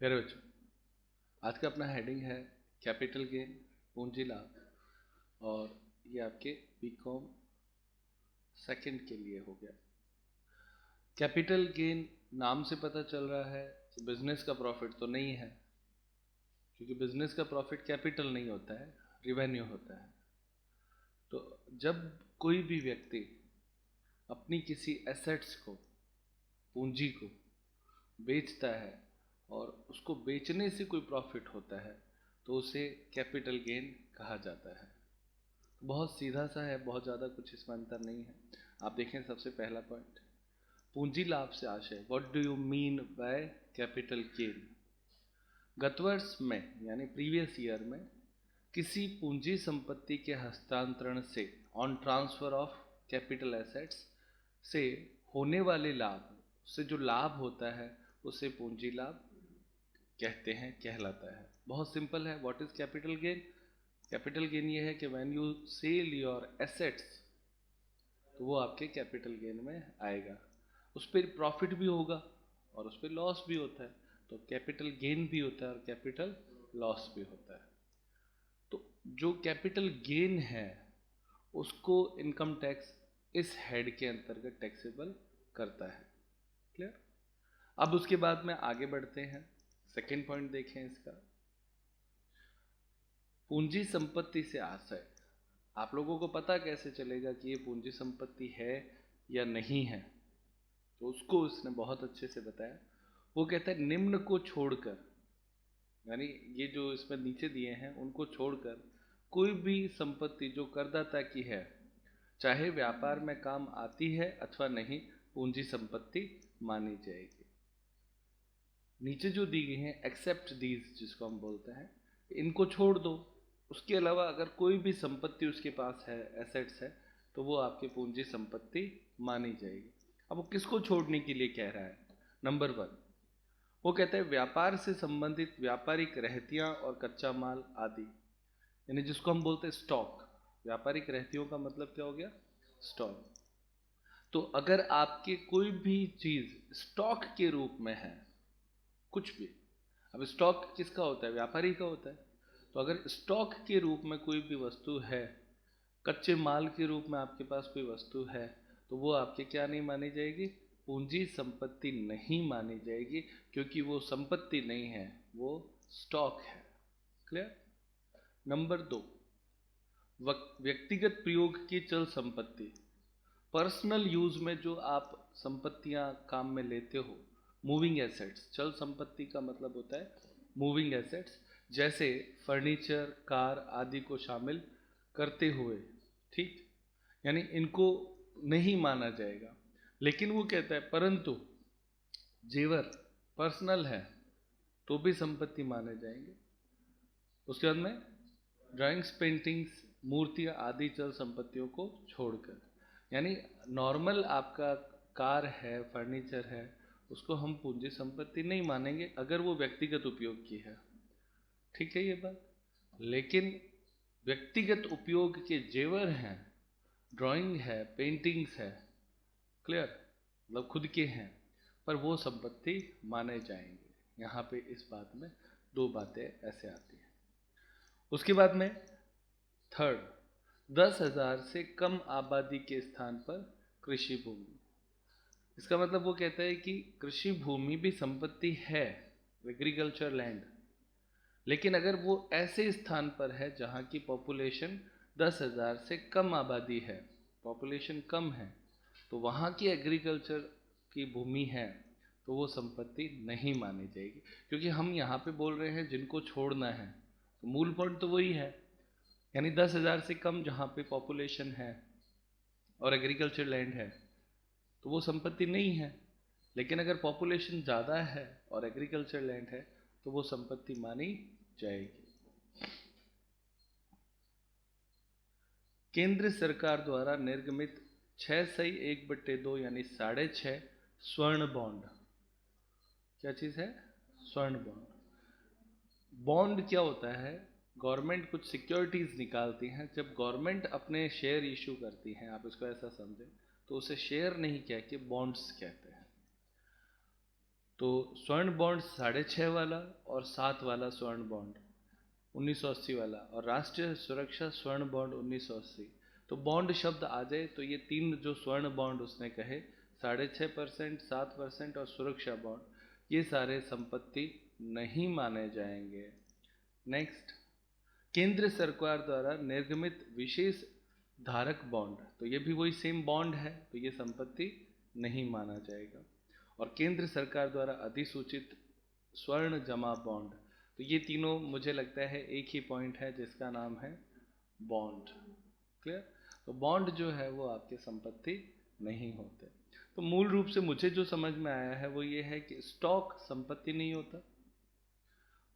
मेरे बच्चों, आज का अपना हेडिंग है कैपिटल गेन, पूंजी लाभ। और ये आपके बीकॉम सेकंड के लिए हो गया। कैपिटल गेन नाम से पता चल रहा है कि बिजनेस का प्रॉफिट तो नहीं है, क्योंकि बिजनेस का प्रॉफिट कैपिटल नहीं होता है, रिवेन्यू होता है। तो जब कोई भी व्यक्ति अपनी किसी एसेट्स को, पूंजी को बेचता है और उसको बेचने से कोई प्रॉफिट होता है तो उसे कैपिटल गेन कहा जाता है। बहुत सीधा सा है, बहुत ज़्यादा कुछ इसमें अंतर नहीं है। आप देखें, सबसे पहला पॉइंट, पूंजी लाभ से आशय। What do you mean by capital gain? गत वर्ष में यानी प्रीवियस ईयर में किसी पूंजी संपत्ति के हस्तांतरण से, on transfer of capital assets से होने वाले लाभ, उससे जो लाभ होता है उसे पूंजी लाभ कहते हैं, कहलाता है। बहुत सिंपल है। What is capital gain? Capital gain ये है कि when you sell your assets, तो वो आपके कैपिटल गेन में आएगा। उस पर प्रॉफिट भी होगा और उस पर लॉस भी होता है, तो कैपिटल गेन भी होता है और कैपिटल लॉस भी होता है। तो जो कैपिटल गेन है उसको इनकम टैक्स इस हेड के अंतर्गत टैक्सेबल करता है। क्लियर? अब उसके बाद में आगे बढ़ते हैं। सेकेंड पॉइंट देखें इसका, पूंजी संपत्ति से आशय। आप लोगों को पता कैसे चलेगा कि ये पूंजी संपत्ति है या नहीं है? तो उसको उसने बहुत अच्छे से बताया। वो कहता है निम्न को छोड़कर, यानी ये जो इसमें नीचे दिए हैं उनको छोड़कर कोई भी संपत्ति जो करदाता की है, चाहे व्यापार में काम आती है अथवा नहीं, पूंजी संपत्ति मानी जाएगी। नीचे जो दी गई हैं, एक्सेप्ट दीज जिसको हम बोलते हैं, इनको छोड़ दो। उसके अलावा अगर कोई भी संपत्ति उसके पास है, एसेट्स है, तो वो आपकी पूंजी संपत्ति मानी जाएगी। अब वो किसको छोड़ने के लिए कह रहा है? नंबर 1, वो कहता है व्यापार से संबंधित व्यापारिक रहतियां और कच्चा माल आदि, यानी जिसको हम बोलते हैं स्टॉक। व्यापारिक रहतियों का मतलब क्या हो गया? स्टॉक। तो अगर आपके कोई भी चीज स्टॉक के रूप में है, कुछ भी, अब स्टॉक किसका होता है? व्यापारी का होता है। तो अगर स्टॉक के रूप में कोई भी वस्तु है, कच्चे माल के रूप में आपके पास कोई वस्तु है, तो वो आपके क्या नहीं मानी जाएगी? पूंजी संपत्ति नहीं मानी जाएगी, क्योंकि वो संपत्ति नहीं है, वो स्टॉक है। क्लियर? नंबर 2, व्यक्तिगत प्रयोग की चल संपत्ति। पर्सनल यूज में जो आप संपत्तियां काम में लेते हो, मूविंग एसेट्स। चल संपत्ति का मतलब होता है मूविंग एसेट्स, जैसे फर्नीचर, कार आदि को शामिल करते हुए, ठीक, यानी इनको नहीं माना जाएगा। लेकिन वो कहता है परंतु जेवर पर्सनल है तो भी संपत्ति माने जाएंगे। उसके बाद में ड्राइंग्स, पेंटिंग्स, मूर्तियां आदि चल संपत्तियों को छोड़कर, यानी नॉर्मल आपका कार है, फर्नीचर है, उसको हम पूंजी संपत्ति नहीं मानेंगे अगर वो व्यक्तिगत उपयोग की है। ठीक है ये बात? लेकिन व्यक्तिगत उपयोग के जेवर हैं, ड्राइंग है, पेंटिंग्स है, क्लियर, मतलब खुद के हैं, पर वो संपत्ति माने जाएंगे। यहाँ पे इस बात में 2 बातें ऐसे आती हैं। उसके बाद में थर्ड, 10,000 से कम आबादी के स्थान पर कृषि भूमि। इसका मतलब वो कहता है कि कृषि भूमि भी संपत्ति है, एग्रीकल्चर लैंड, लेकिन अगर वो ऐसे स्थान पर है जहाँ की पॉपुलेशन 10,000 से कम आबादी है, पॉपुलेशन कम है, तो वहाँ की एग्रीकल्चर की भूमि है, तो वो संपत्ति नहीं मानी जाएगी। क्योंकि हम यहाँ पे बोल रहे हैं जिनको छोड़ना है, तो मूल पॉइंट तो वही है, यानी 10,000 से कम जहाँ पे पॉपुलेशन है और एग्रीकल्चर लैंड है, तो वो संपत्ति नहीं है। लेकिन अगर पॉपुलेशन ज़्यादा है और एग्रीकल्चर लैंड है, तो वो संपत्ति मानी जाएगी। केंद्र सरकार द्वारा निर्गमित 6/1/2 यानी 6.5 स्वर्ण बॉन्ड। क्या चीज़ है? स्वर्ण बॉन्ड। बॉन्ड क्या होता है? गवर्नमेंट कुछ सिक्योरिटीज निकालती हैं। जब गवर्नमेंट अपने शेयर इशू करती हैं, आप इसको ऐसा समझें, तो उसे शेयर नहीं कह के बॉन्ड्स कहते हैं। तो स्वर्ण बॉन्ड 6.5 वाला और 7 वाला स्वर्ण बॉन्ड 1980 वाला, और राष्ट्रीय सुरक्षा स्वर्ण बॉन्ड 1980। तो बॉन्ड शब्द आ जाए तो ये तीन जो स्वर्ण बॉन्ड उसने कहे, 6.5%, 7% और सुरक्षा बॉन्ड, ये सारे संपत्ति नहीं माने जाएंगे। नेक्स्ट, केंद्र सरकार द्वारा निर्गमित विशेष धारक बॉन्ड, तो ये भी वही सेम बॉन्ड है, तो ये संपत्ति नहीं माना जाएगा। और केंद्र सरकार द्वारा अधिसूचित स्वर्ण जमा बॉन्ड, तो ये तीनों मुझे लगता है एक ही पॉइंट है जिसका नाम है बॉन्ड। क्लियर? तो बॉन्ड जो है वो आपके संपत्ति नहीं होते। तो मूल रूप से मुझे जो समझ में आया है वो ये है कि स्टॉक संपत्ति नहीं होता।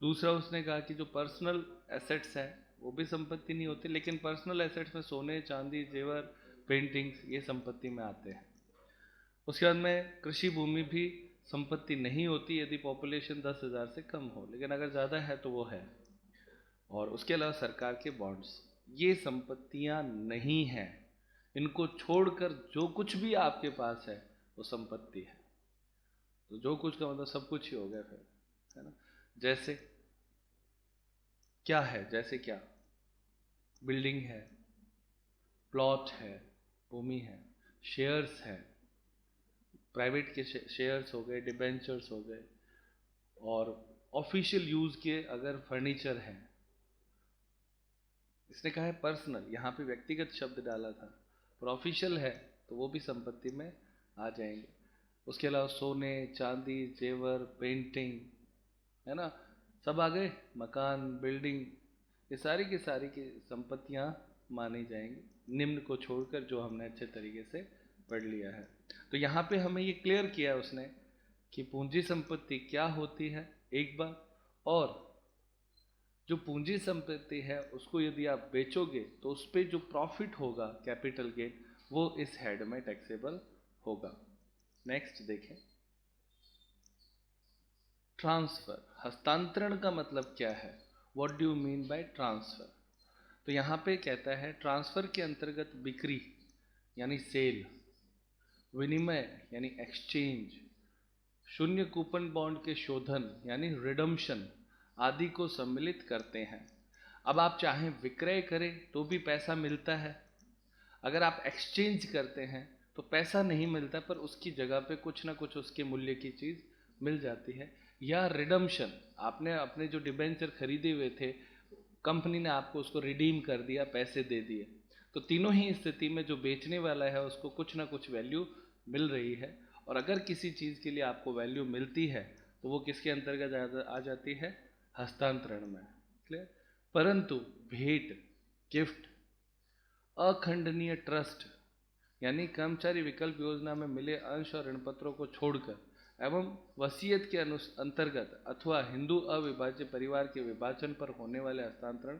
दूसरा उसने कहा कि जो पर्सनल एसेट्स है वो भी संपत्ति नहीं होते, लेकिन पर्सनल एसेट्स में सोने, चांदी, जेवर, पेंटिंग्स ये संपत्ति में आते हैं। उसके बाद में कृषि भूमि भी संपत्ति नहीं होती यदि पॉपुलेशन 10,000 से कम हो, लेकिन अगर ज़्यादा है तो वो है। और उसके अलावा सरकार के बॉन्ड्स, ये संपत्तियां नहीं हैं। इनको छोड़कर जो कुछ भी आपके पास है वो संपत्ति है। तो जो कुछ का मतलब सब कुछ ही हो गया फिर, है ना। जैसे क्या है, जैसे क्या, बिल्डिंग है, प्लॉट है, भूमि है, शेयर्स है, प्राइवेट के शेयर्स हो गए, डिबेंचर्स हो गए, और ऑफिशियल यूज के अगर फर्नीचर है। इसने कहा है पर्सनल, यहाँ पे व्यक्तिगत शब्द डाला था, पर ऑफिशियल है तो वो भी संपत्ति में आ जाएंगे। उसके अलावा सोने, चांदी, जेवर, पेंटिंग, है ना, सब आ गए, मकान, बिल्डिंग, ये सारी की सारी की संपत्तियां मानी जाएंगी, निम्न को छोड़कर, जो हमने अच्छे तरीके से पढ़ लिया है। तो यहाँ पे हमें ये क्लियर किया है उसने कि पूंजी संपत्ति क्या होती है एक बार, और जो पूंजी संपत्ति है उसको यदि आप बेचोगे तो उस पर जो प्रॉफिट होगा, कैपिटल गेन, वो इस हेड में टैक्सेबल होगा। नेक्स्ट देखें, ट्रांसफर, हस्तांतरण का मतलब क्या है, what do you mean by transfer. तो यहाँ पे कहता है ट्रांसफर के अंतर्गत बिक्री यानी सेल, विनिमय यानी एक्सचेंज, शून्य कूपन बॉन्ड के शोधन यानी रिडम्पशन आदि को सम्मिलित करते हैं। अब आप चाहें विक्रय करें तो भी पैसा मिलता है, अगर आप एक्सचेंज करते हैं तो पैसा नहीं मिलता, पर उसकी जगह पे कुछ ना कुछ उसके मूल्य की चीज़ मिल जाती है। या रिडम्पशन, आपने अपने जो डिबेंचर खरीदे हुए थे, कंपनी ने आपको उसको रिडीम कर दिया, पैसे दे दिए, तो तीनों ही स्थिति में जो बेचने वाला है उसको कुछ ना कुछ वैल्यू मिल रही है। और अगर किसी चीज़ के लिए आपको वैल्यू मिलती है तो वो किसके अंतर्गत आ जाती है, हस्तांतरण में। क्लियर? परंतु भेंट, गिफ्ट, अखंडनीय ट्रस्ट यानी कर्मचारी विकल्प योजना में मिले अंश और ऋण पत्रों को छोड़कर एवं वसीयत के अंतर्गत अथवा हिंदू अविभाज्य परिवार के विभाजन पर होने वाले हस्तांतरण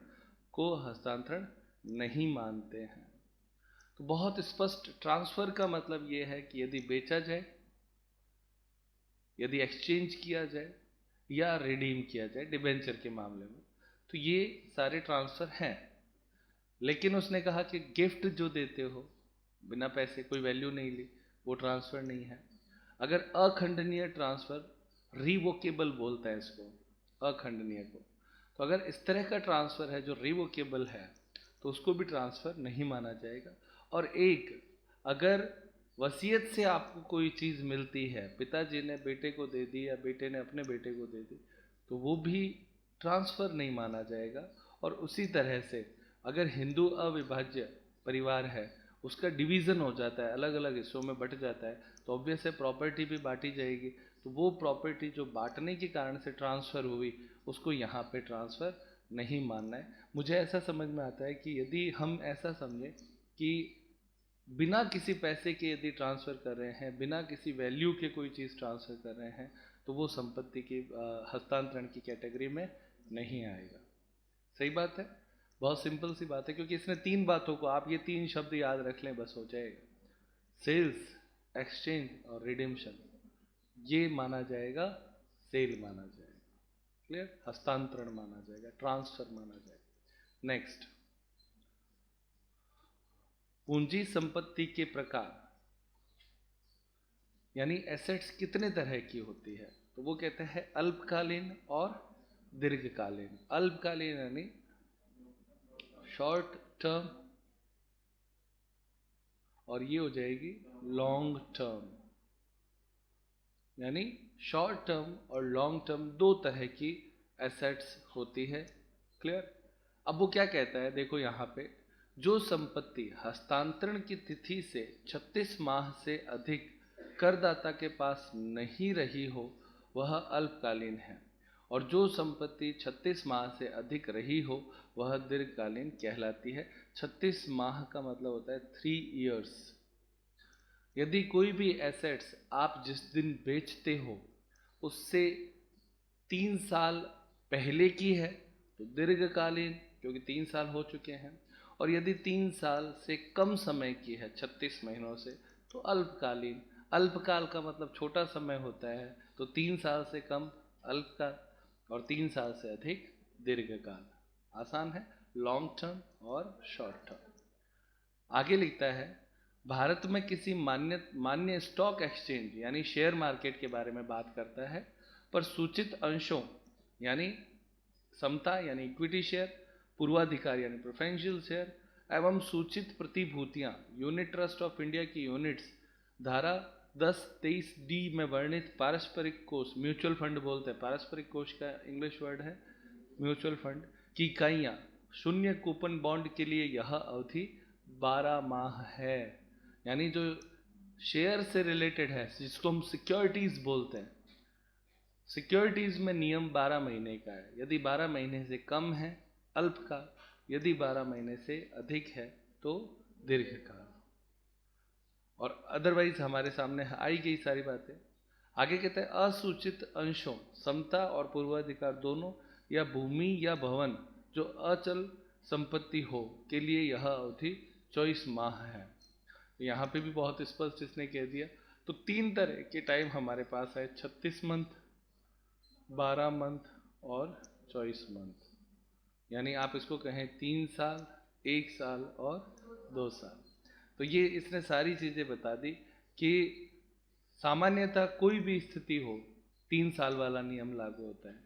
को हस्तांतरण नहीं मानते हैं। तो बहुत स्पष्ट, ट्रांसफर का मतलब ये है कि यदि बेचा जाए, यदि एक्सचेंज किया जाए या रिडीम किया जाए डिबेंचर के मामले में, तो ये सारे ट्रांसफर हैं। लेकिन उसने कहा कि गिफ्ट जो देते हो बिना पैसे, कोई वैल्यू नहीं ली, वो ट्रांसफर नहीं है। अगर अखंडनीय ट्रांसफर, रिवोकेबल बोलता है इसको, अखंडनीय को, तो अगर इस तरह का ट्रांसफर है जो रिवोकेबल है तो उसको भी ट्रांसफर नहीं माना जाएगा। और एक, अगर वसीयत से आपको कोई चीज़ मिलती है, पिताजी ने बेटे को दे दी या बेटे ने अपने बेटे को दे दी, तो वो भी ट्रांसफर नहीं माना जाएगा। और उसी तरह से अगर हिंदू अविभाज्य परिवार है, उसका डिवीज़न हो जाता है, अलग अलग हिस्सों में बट जाता है, तो ऑब्वियस है प्रॉपर्टी भी बांटी जाएगी, तो वो प्रॉपर्टी जो बांटने के कारण से ट्रांसफ़र हुई उसको यहाँ पे ट्रांसफ़र नहीं मानना है। मुझे ऐसा समझ में आता है कि यदि हम ऐसा समझें कि बिना किसी पैसे के यदि ट्रांसफ़र कर रहे हैं, बिना किसी वैल्यू के कोई चीज़ ट्रांसफ़र कर रहे हैं, तो वो संपत्ति की हस्तांतरण की कैटेगरी में नहीं आएगा। सही बात है, बहुत सिंपल सी बात है, क्योंकि इसने तीन बातों को, आप ये तीन शब्द याद रख लें बस हो जाएगा, सेल्स, एक्सचेंज और रिडेम्पशन, ये माना जाएगा, सेल माना जाएगा। क्लियर? हस्तांतरण माना जाएगा, ट्रांसफर माना जाएगा। नेक्स्ट, पूंजी संपत्ति के प्रकार। यानी एसेट्स कितने तरह की होती है, तो वो कहते हैं अल्पकालीन और दीर्घकालीन। अल्पकालीन यानी शॉर्ट टर्म, और ये हो जाएगी लॉन्ग टर्म। यानी शॉर्ट टर्म और लॉन्ग टर्म दो तरह की एसेट्स होती है। क्लियर। अब वो क्या कहता है, देखो यहाँ पे, जो संपत्ति हस्तांतरण की तिथि से 36 माह से अधिक करदाता के पास नहीं रही हो वह अल्पकालीन है, और जो संपत्ति 36 माह से अधिक रही हो वह दीर्घकालीन कहलाती है। 36 माह का मतलब होता है 3 इयर्स। यदि कोई भी एसेट्स आप जिस दिन बेचते हो उससे 3 साल पहले की है तो दीर्घकालीन, क्योंकि 3 साल हो चुके हैं, और यदि 3 साल से कम समय की है 36 महीनों से तो अल्पकालीन। अल्पकाल का मतलब छोटा समय होता है, तो 3 साल से कम अल्पकाल और 3 साल से अधिक दीर्घकाल। आसान है, लॉन्ग टर्म और शॉर्ट टर्म। आगे लिखता है, भारत में किसी मान्य स्टॉक एक्सचेंज यानी शेयर मार्केट के बारे में बात करता है, पर सूचित अंशों यानी समता यानी इक्विटी शेयर, पूर्वाधिकार यानी प्रेफरेंशियल शेयर एवं सूचित प्रतिभूतियां यूनिट ट्रस्ट ऑफ इंडिया की यूनिट्स धारा 10-23D में वर्णित पारस्परिक कोष, म्यूचुअल फंड बोलते हैं, पारस्परिक कोष का इंग्लिश वर्ड है म्यूचुअल फंड, की इकाइयां शून्य कूपन बॉन्ड के लिए यह अवधि 12 माह है। यानी जो शेयर से रिलेटेड है जिसको हम सिक्योरिटीज बोलते हैं, सिक्योरिटीज में नियम 12 महीने का है। यदि 12 महीने से कम है अल्पकाल, यदि 12 महीने से अधिक है तो दीर्घकाल। और अदरवाइज हमारे सामने आई गई सारी बातें। आगे कहते हैं, असूचित अंशों समता और पूर्वाधिकार दोनों या भूमि या भवन जो अचल संपत्ति हो के लिए यह अवधि 24 माह है। यहाँ पे भी बहुत स्पष्ट इसने कह दिया। तो 3 तरह के टाइम हमारे पास है, 36 मंथ, 12 मंथ और 24 मंथ। यानी आप इसको कहें 3 साल, 1 साल और 2 साल। तो ये इसने सारी चीज़ें बता दी कि सामान्यतः कोई भी स्थिति हो 3 साल वाला नियम लागू होता है।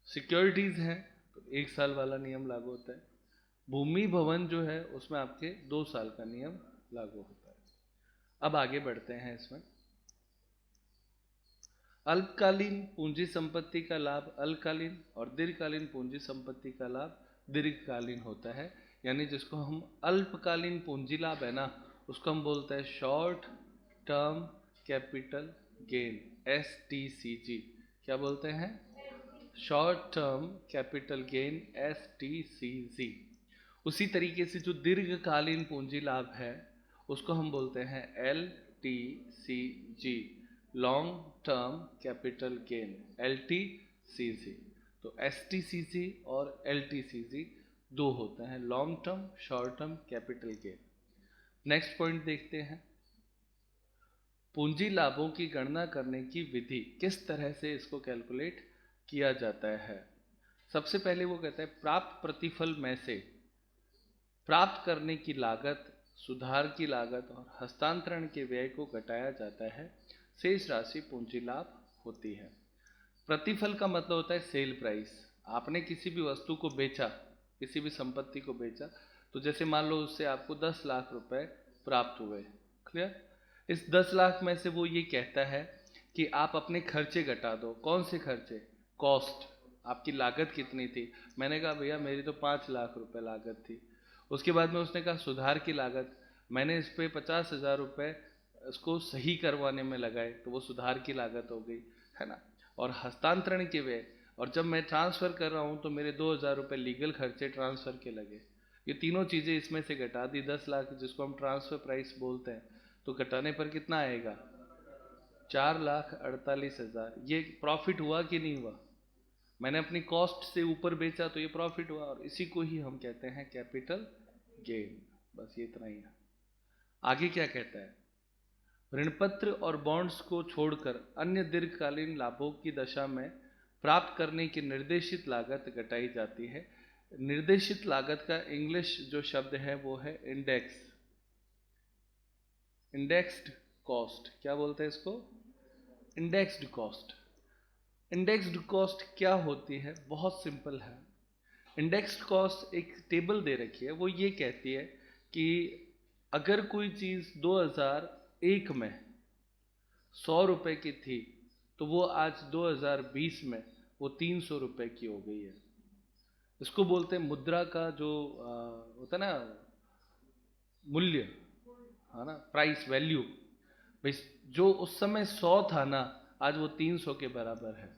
सिक्योरिटीज हैं तो 1 साल वाला नियम लागू होता है। भूमि भवन जो है उसमें आपके 2 साल का नियम लागू होता है। अब आगे बढ़ते हैं इसमें। अल्पकालीन पूंजी संपत्ति का लाभ अल्पकालीन और दीर्घकालीन पूंजी संपत्ति का लाभ दीर्घकालीन होता है। यानी जिसको हम अल्पकालीन पूंजी लाभ है ना, उसको हम बोलते हैं short term capital gain, STCG। क्या बोलते हैं? Short term capital gain, STCG। उसी तरीके से जो दीर्घकालीन पूंजी लाभ है उसको हम बोलते हैं LTCG, long term capital gain, LTCG। तो STCG और LTCG दो होते हैं, long term short term capital gain. Next point देखते हैं, पूंजी लाभों की गणना करने की विधि, किस तरह से इसको कैलकुलेट किया जाता है। सबसे पहले वो कहता है, प्राप्त प्रतिफल में से प्राप्त करने की लागत, सुधार की लागत और हस्तांतरण के व्यय को घटाया जाता है, शेष राशि पूंजी लाभ होती है। प्रतिफल का मतलब होता है सेल प्राइस। आपने किसी भी वस्तु को बेचा, किसी भी संपत्ति को बेचा, तो जैसे मान लो उससे आपको 10 लाख रुपए प्राप्त हुए। क्लियर। इस 10 लाख में से वो ये कहता है कि आप अपने खर्चे घटा दो। कौन से खर्चे? कॉस्ट, आपकी लागत कितनी थी। मैंने कहा भैया मेरी तो 5 लाख रुपए लागत थी। उसके बाद में उसने कहा सुधार की लागत, मैंने इस पे 50,000 रुपये इसको सही करवाने में लगाए, तो वो सुधार की लागत हो गई, है ना। और हस्तांतरण के व्यय, और जब मैं ट्रांसफ़र कर रहा हूँ तो मेरे 2,000 रुपये लीगल खर्चे ट्रांसफ़र के लगे। ये तीनों चीज़ें इसमें से घटा दी। 10 लाख जिसको हम ट्रांसफ़र प्राइस बोलते हैं, तो घटाने पर कितना आएगा? 4,48,000। ये प्रॉफिट हुआ कि नहीं हुआ? मैंने अपनी कॉस्ट से ऊपर बेचा तो ये प्रॉफिट हुआ, और इसी को ही हम कहते हैं कैपिटल गेन। बस ये इतना ही है। आगे क्या कहता है, ऋणपत्र और बॉन्ड्स को छोड़कर अन्य दीर्घकालीन लाभों की दशा में प्राप्त करने की निर्देशित लागत घटाई जाती है। निर्देशित लागत का इंग्लिश जो शब्द है वो है इंडेक्स, इंडेक्स्ड कॉस्ट। क्या बोलते हैं इसको? Indexed cost. इंडेक्स्ड कॉस्ट क्या होती है? बहुत सिंपल है। इंडेक्स्ड कॉस्ट एक टेबल दे रखी है, वो ये कहती है कि अगर कोई चीज़ 2001 में 100 रुपए की थी तो वो आज 2020 में वो 300 रुपए की हो गई है। इसको बोलते हैं मुद्रा का जो होता है ना मूल्य, है ना, प्राइस वैल्यू। भाई जो उस समय 100 था ना, आज वो 300 के बराबर है।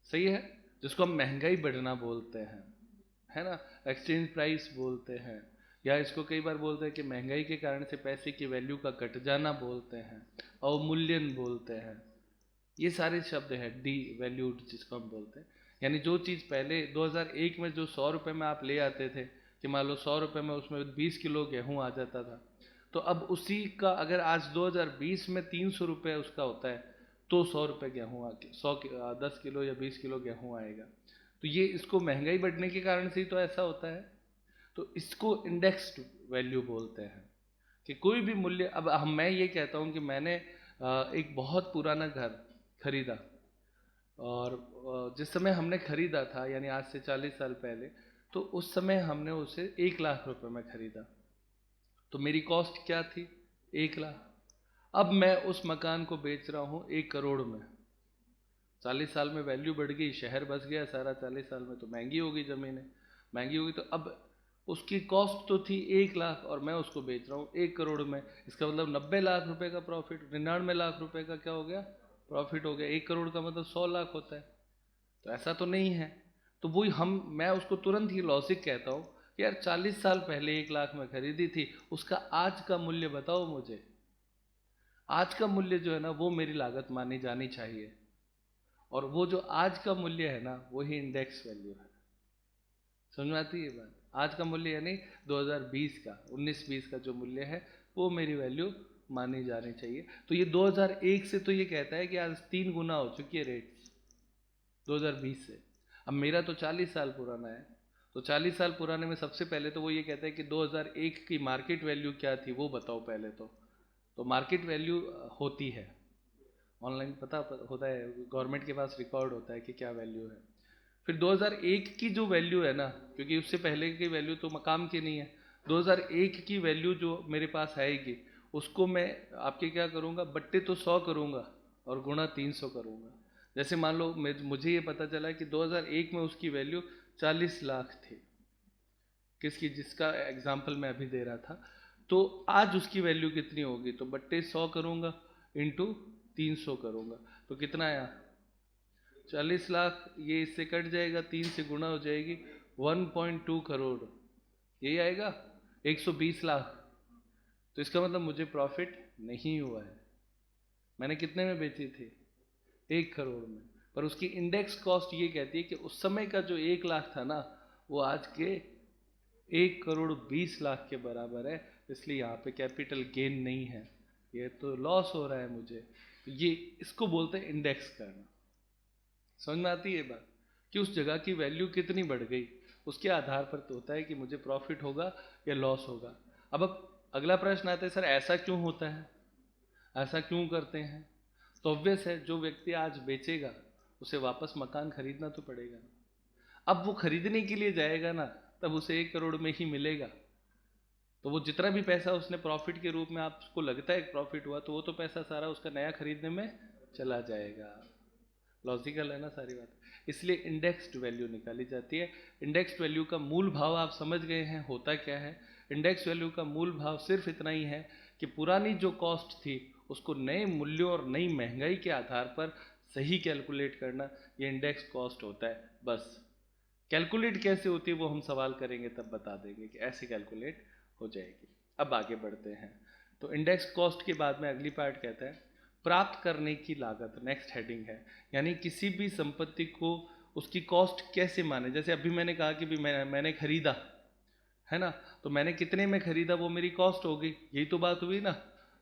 सही है, जिसको हम महंगाई बढ़ना बोलते हैं, है ना, एक्सचेंज प्राइस बोलते हैं, या इसको कई बार बोलते हैं कि महंगाई के कारण से पैसे की वैल्यू का घट जाना बोलते हैं, अवमूल्यन बोलते हैं। ये सारे शब्द हैं, डी वैल्यूड जिसको हम बोलते हैं। यानी जो चीज़ पहले 2001 में जो 100 रुपये में आप ले आते थे, कि मान लो 100 रुपये में उसमें 20 किलो गेहूँ आ जाता था, तो अब उसी का अगर आज 2020 में 300 रुपये उसका होता है, तो 100 रुपये गेहूँ आके 10 किलो या 20 किलो गेहूँ आएगा। तो ये इसको महंगाई बढ़ने के कारण से ही तो ऐसा होता है। तो इसको इंडेक्स्ड वैल्यू बोलते हैं कि कोई भी मूल्य। अब मैं ये कहता हूँ कि मैंने एक बहुत पुराना घर खरीदा, और जिस समय हमने खरीदा था यानी आज से 40 साल पहले, तो उस समय हमने उसे 1 लाख रुपए में खरीदा। तो मेरी कॉस्ट क्या थी? 1 लाख। अब मैं उस मकान को बेच रहा हूँ 1 करोड़ में। 40 साल में वैल्यू बढ़ गई, शहर बस गया सारा। 40 साल में तो महंगी होगी, ज़मीनें महंगी होगी। तो अब उसकी कॉस्ट तो थी 1 लाख और मैं उसको बेच रहा हूँ 1 करोड़ में। इसका मतलब 90 लाख रुपए का प्रॉफिट, 99 लाख रुपए का क्या हो गया? प्रॉफिट हो गया। 1 करोड़ का मतलब 100 लाख होता है। तो ऐसा तो नहीं है। तो वही मैं उसको तुरंत ही लॉजिक कहता हूँ कि यार 40 साल पहले 1 लाख में खरीदी थी, उसका आज का मूल्य बताओ मुझे। आज का मूल्य जो है ना, वो मेरी लागत मानी जानी चाहिए। और वो जो आज का मूल्य है ना, वही इंडेक्स वैल्यू है। समझ में आती है ये बात? आज का मूल्य यानी 2020 का, 19-20 का जो मूल्य है, वो मेरी वैल्यू मानी जानी चाहिए। तो ये 2001 से तो ये कहता है कि आज 3 गुना हो चुकी है रेट 2020 से। अब मेरा तो 40 साल पुराना है, तो 40 साल पुराने में सबसे पहले तो वो ये कहता है कि 2001 की मार्केट वैल्यू क्या थी वो बताओ पहले तो मार्केट वैल्यू होती है ऑनलाइन, पता होता है, गवर्नमेंट के पास रिकॉर्ड होता है कि क्या वैल्यू है। फिर 2001 की जो वैल्यू है ना, क्योंकि उससे पहले की वैल्यू तो मकाम की नहीं है, 2001 की वैल्यू जो मेरे पास आएगी उसको मैं आपके क्या करूँगा, बट्टे तो 100 करूँगा और गुणा 300 करूँगा। जैसे मान लो मुझे ये पता चला कि 2001 में उसकी वैल्यू 40 लाख थी, जिसका एग्जाम्पल मैं अभी दे रहा था। तो आज उसकी वैल्यू कितनी होगी? तो बट्टे 100 करूँगा इंटू 300 करूँगा, तो कितना आया? 40 लाख। ये इससे कट जाएगा, 3 से गुणा हो जाएगी, 1.2 करोड़। यही आएगा, 120 लाख। तो इसका मतलब मुझे प्रॉफिट नहीं हुआ है। मैंने कितने में बेची थी? 1 करोड़ में। पर उसकी इंडेक्स कॉस्ट ये कहती है कि उस समय का जो 1 लाख था ना, वो आज के 1 करोड़ 20 लाख के बराबर है। इसलिए यहाँ पे कैपिटल गेन नहीं है, ये तो लॉस हो रहा है मुझे। ये इसको बोलते हैं इंडेक्स करना। समझ में आती है ये बात कि उस जगह की वैल्यू कितनी बढ़ गई, उसके आधार पर तो होता है कि मुझे प्रॉफिट होगा या लॉस होगा। अब अगला प्रश्न आता है, सर ऐसा क्यों होता है, ऐसा क्यों करते हैं? तो ऑब्वियस है, जो व्यक्ति आज बेचेगा उसे वापस मकान खरीदना तो पड़ेगा। अब वो खरीदने के लिए जाएगा ना, तब उसे 1 करोड़ में ही मिलेगा। तो वो जितना भी पैसा उसने प्रॉफिट के रूप में आपको लगता है प्रॉफिट हुआ, तो वो तो पैसा सारा उसका नया खरीदने में चला जाएगा। लॉजिकल है ना सारी बात। इसलिए इंडेक्स्ड वैल्यू निकाली जाती है। इंडेक्स्ड वैल्यू का मूल भाव आप समझ गए हैं होता क्या है? इंडेक्स वैल्यू का मूल भाव सिर्फ इतना ही है कि पुरानी जो कॉस्ट थी उसको नए मूल्यों और नई महंगाई के आधार पर सही कैलकुलेट करना, ये इंडेक्स कॉस्ट होता है। बस कैलकुलेट कैसे होती है वो हम सवाल करेंगे तब बता देंगे कि ऐसे कैलकुलेट हो जाएगी। अब आगे बढ़ते हैं। तो इंडेक्स कॉस्ट के बाद में अगली पार्ट कहता है प्राप्त करने की लागत। नेक्स्ट हेडिंग है, यानी किसी भी संपत्ति को उसकी कॉस्ट कैसे माने। जैसे अभी मैंने कहा कि भी मैंने खरीदा है ना, तो मैंने कितने में खरीदा वो मेरी कॉस्ट हो गई, यही तो बात हुई ना।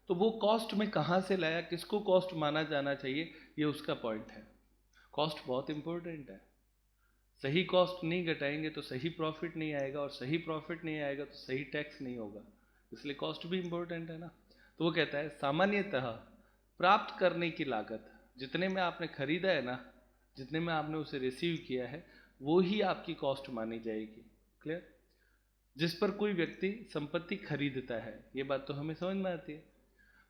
तो वो कॉस्ट में कहाँ से लाया, किसको कॉस्ट माना जाना चाहिए, ये उसका पॉइंट है। कॉस्ट बहुत इंपॉर्टेंट है। सही कॉस्ट नहीं घटाएंगे तो सही प्रॉफिट नहीं आएगा, और सही प्रॉफिट नहीं आएगा तो सही टैक्स नहीं होगा। इसलिए कॉस्ट भी इंपॉर्टेंट है ना। तो वो कहता है सामान्यतः प्राप्त करने की लागत, जितने में आपने खरीदा है ना, जितने में आपने उसे रिसीव किया है, वो ही आपकी कॉस्ट मानी जाएगी। क्लियर? जिस पर कोई व्यक्ति संपत्ति खरीदता है, ये बात तो हमें समझ में आती है।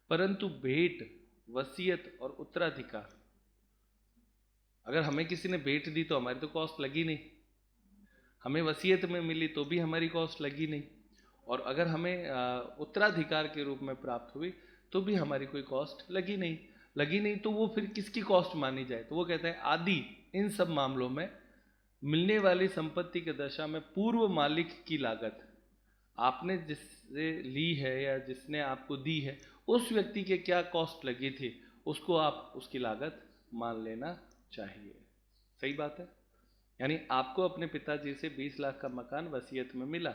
परंतु भेंट, वसीयत और उत्तराधिकार, अगर हमें किसी ने भेंट दी तो हमारी तो कॉस्ट लगी नहीं, हमें वसीयत में मिली तो भी हमारी कॉस्ट लगी नहीं, और अगर हमें उत्तराधिकार के रूप में प्राप्त हुई तो भी हमारी कोई कॉस्ट लगी नहीं, तो वो फिर किसकी कॉस्ट मानी जाए? तो वो कहता है आदि इन सब मामलों में मिलने वाली संपत्ति के दशा में पूर्व मालिक की लागत, आपने जिससे ली है या जिसने आपको दी है, उस व्यक्ति के क्या कॉस्ट लगी थी, उसको आप उसकी लागत मान लेना चाहिए। सही बात है? यानी आपको अपने पिताजी से 20 लाख का मकान वसीयत में मिला,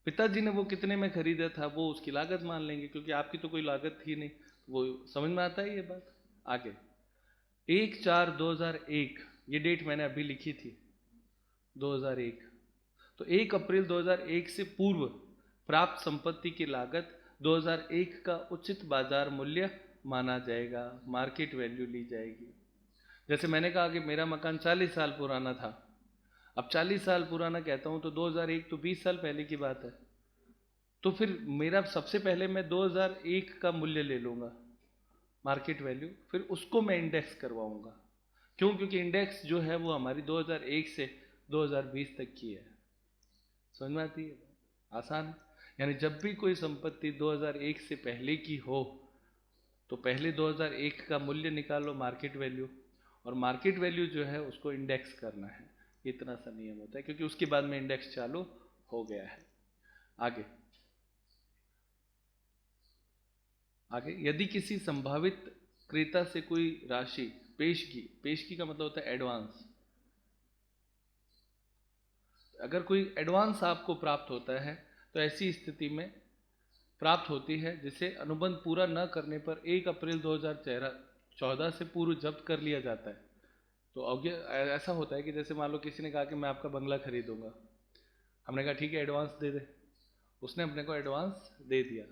पिताजी ने वो कितने में खरीदा था वो उसकी लागत मान लेंगे, क्योंकि आपकी तो कोई लागत थी नहीं। वो समझ में आता है ये बात? आगे 1/4/2001, ये डेट मैंने अभी लिखी थी 2001, तो 1 अप्रैल 2001 से पूर्व प्राप्त संपत्ति की लागत 2001 का उचित बाजार मूल्य माना जाएगा, मार्केट वैल्यू ली जाएगी। जैसे मैंने कहा कि मेरा मकान 40 साल पुराना था, अब 40 साल पुराना कहता हूँ तो 2001 तो 20 साल पहले की बात है, तो फिर मेरा सबसे पहले मैं 2001 का मूल्य ले लूँगा, मार्केट वैल्यू, फिर उसको मैं इंडेक्स करवाऊँगा। क्यों? क्योंकि इंडेक्स जो है वो हमारी 2001 से 2020 तक की है। समझ में आती है? आसान है। यानी जब भी कोई संपत्ति 2001 से पहले की हो तो पहले 2001 का मूल्य निकालो, मार्केट वैल्यू, और मार्केट वैल्यू जो है उसको इंडेक्स करना है। इतना सा नियम होता है, क्योंकि उसके बाद में इंडेक्स चालू हो गया है। आगे यदि किसी संभावित क्रेता से कोई राशि पेशगी का मतलब होता है एडवांस, अगर कोई एडवांस आपको प्राप्त होता है तो ऐसी स्थिति में प्राप्त होती है जिसे अनुबंध पूरा न करने पर 1 अप्रैल 2014 से पूर्व जब्त कर लिया जाता है। तो ऐसा होता है कि जैसे मान लो किसी ने कहा कि मैं आपका बंगला खरीदूंगा, हमने कहा ठीक है एडवांस दे दे, उसने अपने को एडवांस दे दिया,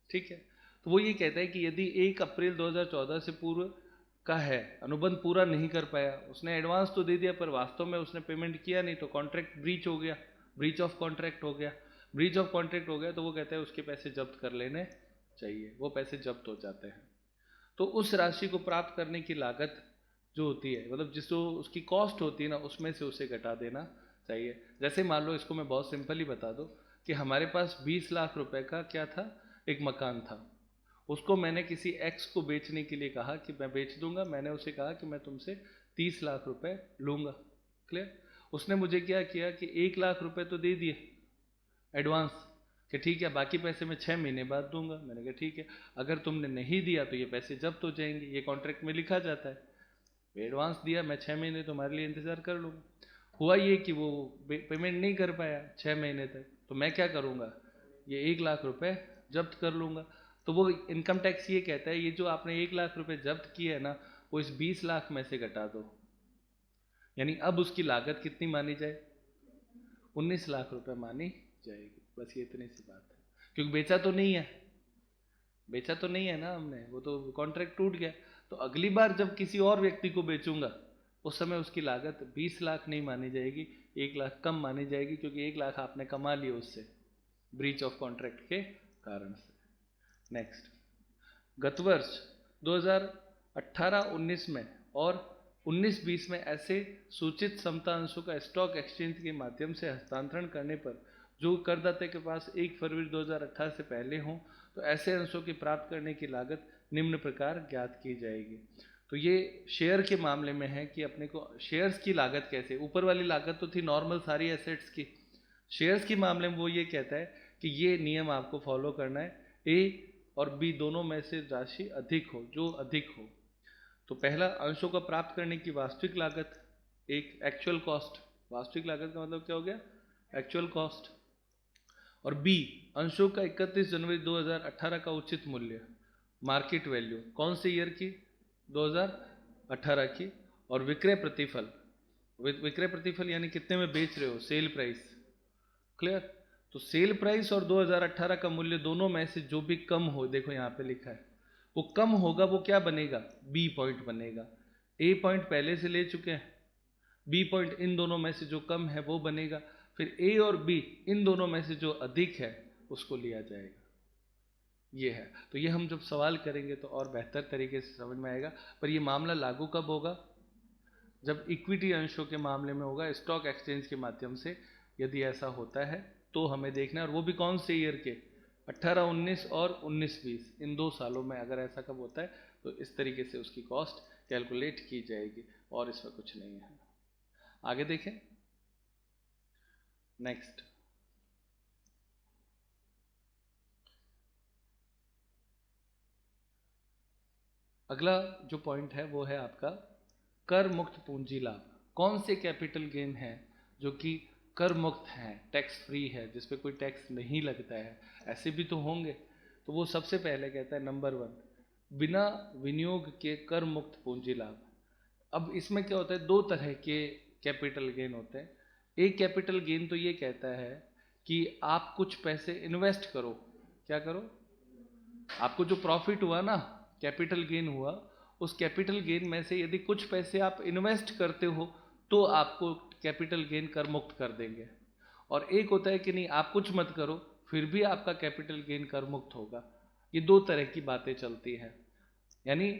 ठीक है, तो वो ये कहता है कि यदि 1 अप्रैल 2014 से पूर्व का है, अनुबंध पूरा नहीं कर पाया, उसने एडवांस तो दे दिया पर वास्तव में उसने पेमेंट किया नहीं, तो कॉन्ट्रैक्ट ब्रीच हो गया, ब्रीच ऑफ कॉन्ट्रैक्ट हो गया। ब्रीच ऑफ कॉन्ट्रैक्ट हो गया तो वो कहते हैं उसके पैसे जब्त कर लेने चाहिए, वो पैसे जब्त हो जाते हैं। तो उस राशि को प्राप्त करने की लागत जो होती है, मतलब जिसको उसकी कॉस्ट होती है ना, उसमें से उसे घटा देना चाहिए। जैसे मान लो, इसको मैं बहुत सिंपली बता दूं कि हमारे पास 20 लाख रुपए का क्या था, एक मकान था, उसको मैंने किसी एक्स को बेचने के लिए कहा कि मैं बेच दूंगा, मैंने उसे कहा कि मैं तुमसे 30 लाख रुपए लूंगा। क्लियर? उसने मुझे क्या किया कि 1 लाख रुपए तो दे दिए एडवांस, कि ठीक है बाकी पैसे मैं 6 महीने बाद दूंगा। मैंने कहा ठीक है, अगर तुमने नहीं दिया तो ये पैसे जब्त हो जाएंगे, ये कॉन्ट्रैक्ट में लिखा जाता है। एडवांस दिया, मैं 6 महीने तुम्हारे लिए इंतजार कर लूँगा। हुआ ये कि वो पेमेंट नहीं कर पाया 6 महीने तक, तो मैं क्या करूँगा, ये 1 लाख रुपए जब्त कर लूँगा। तो वो इनकम टैक्स ये कहता है ये जो आपने 1 लाख रुपए जब्त किए है ना, वो इस 20 लाख में से घटा दो, यानी अब उसकी लागत कितनी मानी जाए, 19 लाख रुपए मानी जाएगी। बस ये इतनी सी बात है, क्योंकि बेचा तो नहीं है ना हमने, वो तो कॉन्ट्रैक्ट टूट गया। तो अगली बार जब किसी और व्यक्ति को बेचूंगा उस समय उसकी लागत 20 लाख नहीं मानी जाएगी, 1 लाख कम मानी जाएगी, क्योंकि 1 लाख आपने कमा लिया उससे ब्रीच ऑफ कॉन्ट्रैक्ट के कारण से। नेक्स्ट, गत वर्ष 2018-19 में और 19-20 में ऐसे सूचित समता अंशों का स्टॉक एक्सचेंज के माध्यम से हस्तांतरण करने पर जो करदाता के पास 1 फरवरी 2018 से पहले हों, तो ऐसे अंशों की प्राप्त करने की लागत निम्न प्रकार ज्ञात की जाएगी। तो ये शेयर के मामले में है कि अपने को शेयर्स की लागत कैसे, ऊपर वाली लागत तो थी नॉर्मल सारी एसेट्स की, शेयर्स के मामले में वो ये कहता है कि ये नियम आपको फॉलो करना है, ए और बी दोनों में से राशि अधिक हो, जो अधिक हो। तो पहला, अंशों को प्राप्त करने की वास्तविक लागत, एक एक्चुअल कॉस्ट, वास्तविक लागत का मतलब क्या हो गया, एक्चुअल कॉस्ट, और बी अंशों का 31 जनवरी 2018 का उचित मूल्य, मार्केट वैल्यू, कौन से ईयर की, 2018 की, और विक्रय प्रतिफल, विक्रय प्रतिफल यानी कितने में बेच रहे हो, सेल प्राइस। क्लियर? तो सेल प्राइस और 2018 का मूल्य दोनों में से जो भी कम हो, देखो यहाँ पे लिखा है, वो कम होगा, वो क्या बनेगा, बी पॉइंट बनेगा। ए पॉइंट पहले से ले चुके हैं, बी पॉइंट इन दोनों में से जो कम है वो बनेगा, फिर ए और बी इन दोनों में से जो अधिक है उसको लिया जाएगा। ये है। तो ये हम जब सवाल करेंगे तो और बेहतर तरीके से समझ में आएगा। पर ये मामला लागू कब होगा, जब इक्विटी अंशों के मामले में होगा, स्टॉक एक्सचेंज के माध्यम से यदि ऐसा होता है तो हमें देखना है, और वो भी कौन से ईयर के, 18-19 और 19-20, इन 2 सालों में अगर ऐसा कब होता है तो इस तरीके से उसकी कॉस्ट कैलकुलेट की जाएगी, और इसमें कुछ नहीं है। आगे देखें, नेक्स्ट। अगला जो पॉइंट है वो है आपका कर मुक्त पूंजी लाभ। कौन से कैपिटल गेन है जो कि कर मुक्त हैं, टैक्स फ्री है, जिस पे कोई टैक्स नहीं लगता है, ऐसे भी तो होंगे। तो वो सबसे पहले कहता है नंबर 1, बिना विनियोग के कर मुक्त पूंजी लाभ। अब इसमें क्या होता है, 2 तरह के कैपिटल गेन होते हैं। एक कैपिटल गेन तो ये कहता है कि आप कुछ पैसे इन्वेस्ट करो, क्या करो, आपको जो प्रॉफिट हुआ ना, कैपिटल गेन हुआ, उस कैपिटल गेन में से यदि कुछ पैसे आप इन्वेस्ट करते हो तो आपको कैपिटल गेन कर मुक्त कर देंगे। और एक होता है कि नहीं, आप कुछ मत करो फिर भी आपका कैपिटल गेन कर मुक्त होगा। ये 2 तरह की बातें चलती हैं। यानी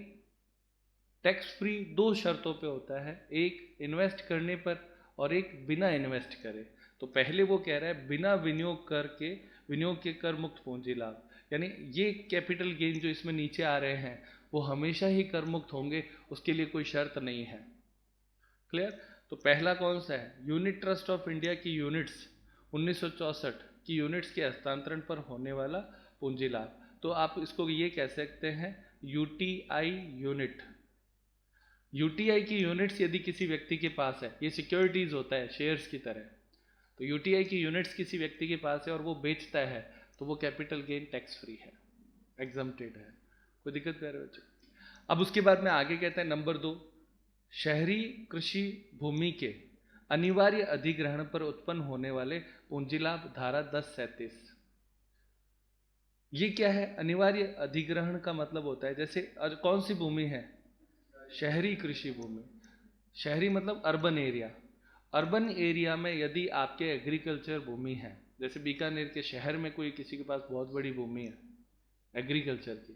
टैक्स फ्री 2 शर्तों पे होता है, एक इन्वेस्ट करने पर और एक बिना इन्वेस्ट करे। तो पहले वो कह रहा है बिना विनियोग करके, विनियोग के कर मुक्त पूंजी लाभ, यानी ये कैपिटल गेन जो इसमें नीचे आ रहे हैं वो हमेशा ही कर मुक्त होंगे, उसके लिए कोई शर्त नहीं है। क्लियर। तो पहला कौन सा है, यूनिट ट्रस्ट ऑफ इंडिया की यूनिट्स 1964 की यूनिट्स के हस्तांतरण पर होने वाला पूंजी लाभ। तो आप इसको ये कह सकते हैं यूटीआई यूनिट। यूटीआई की यूनिट्स यदि किसी व्यक्ति के पास है, ये सिक्योरिटीज होता है शेयर्स की तरह, तो यूटीआई की यूनिट्स किसी व्यक्ति के पास है और वो बेचता है तो वो कैपिटल गेन टैक्स फ्री है, एग्जम्प्टेड है, कोई दिक्कत प्यारे बच्चे। अब उसके बाद में आगे कहता है नंबर 2, शहरी कृषि भूमि के अनिवार्य अधिग्रहण पर उत्पन्न होने वाले पूंजी लाभ, धारा 1037। ये क्या है, अनिवार्य अधिग्रहण का मतलब होता है जैसे कौन सी भूमि है, शहरी कृषि भूमि। शहरी मतलब अर्बन एरिया। अर्बन एरिया में यदि आपके एग्रीकल्चर भूमि है, जैसे बीकानेर के शहर में कोई किसी के पास बहुत बड़ी भूमि है एग्रीकल्चर की,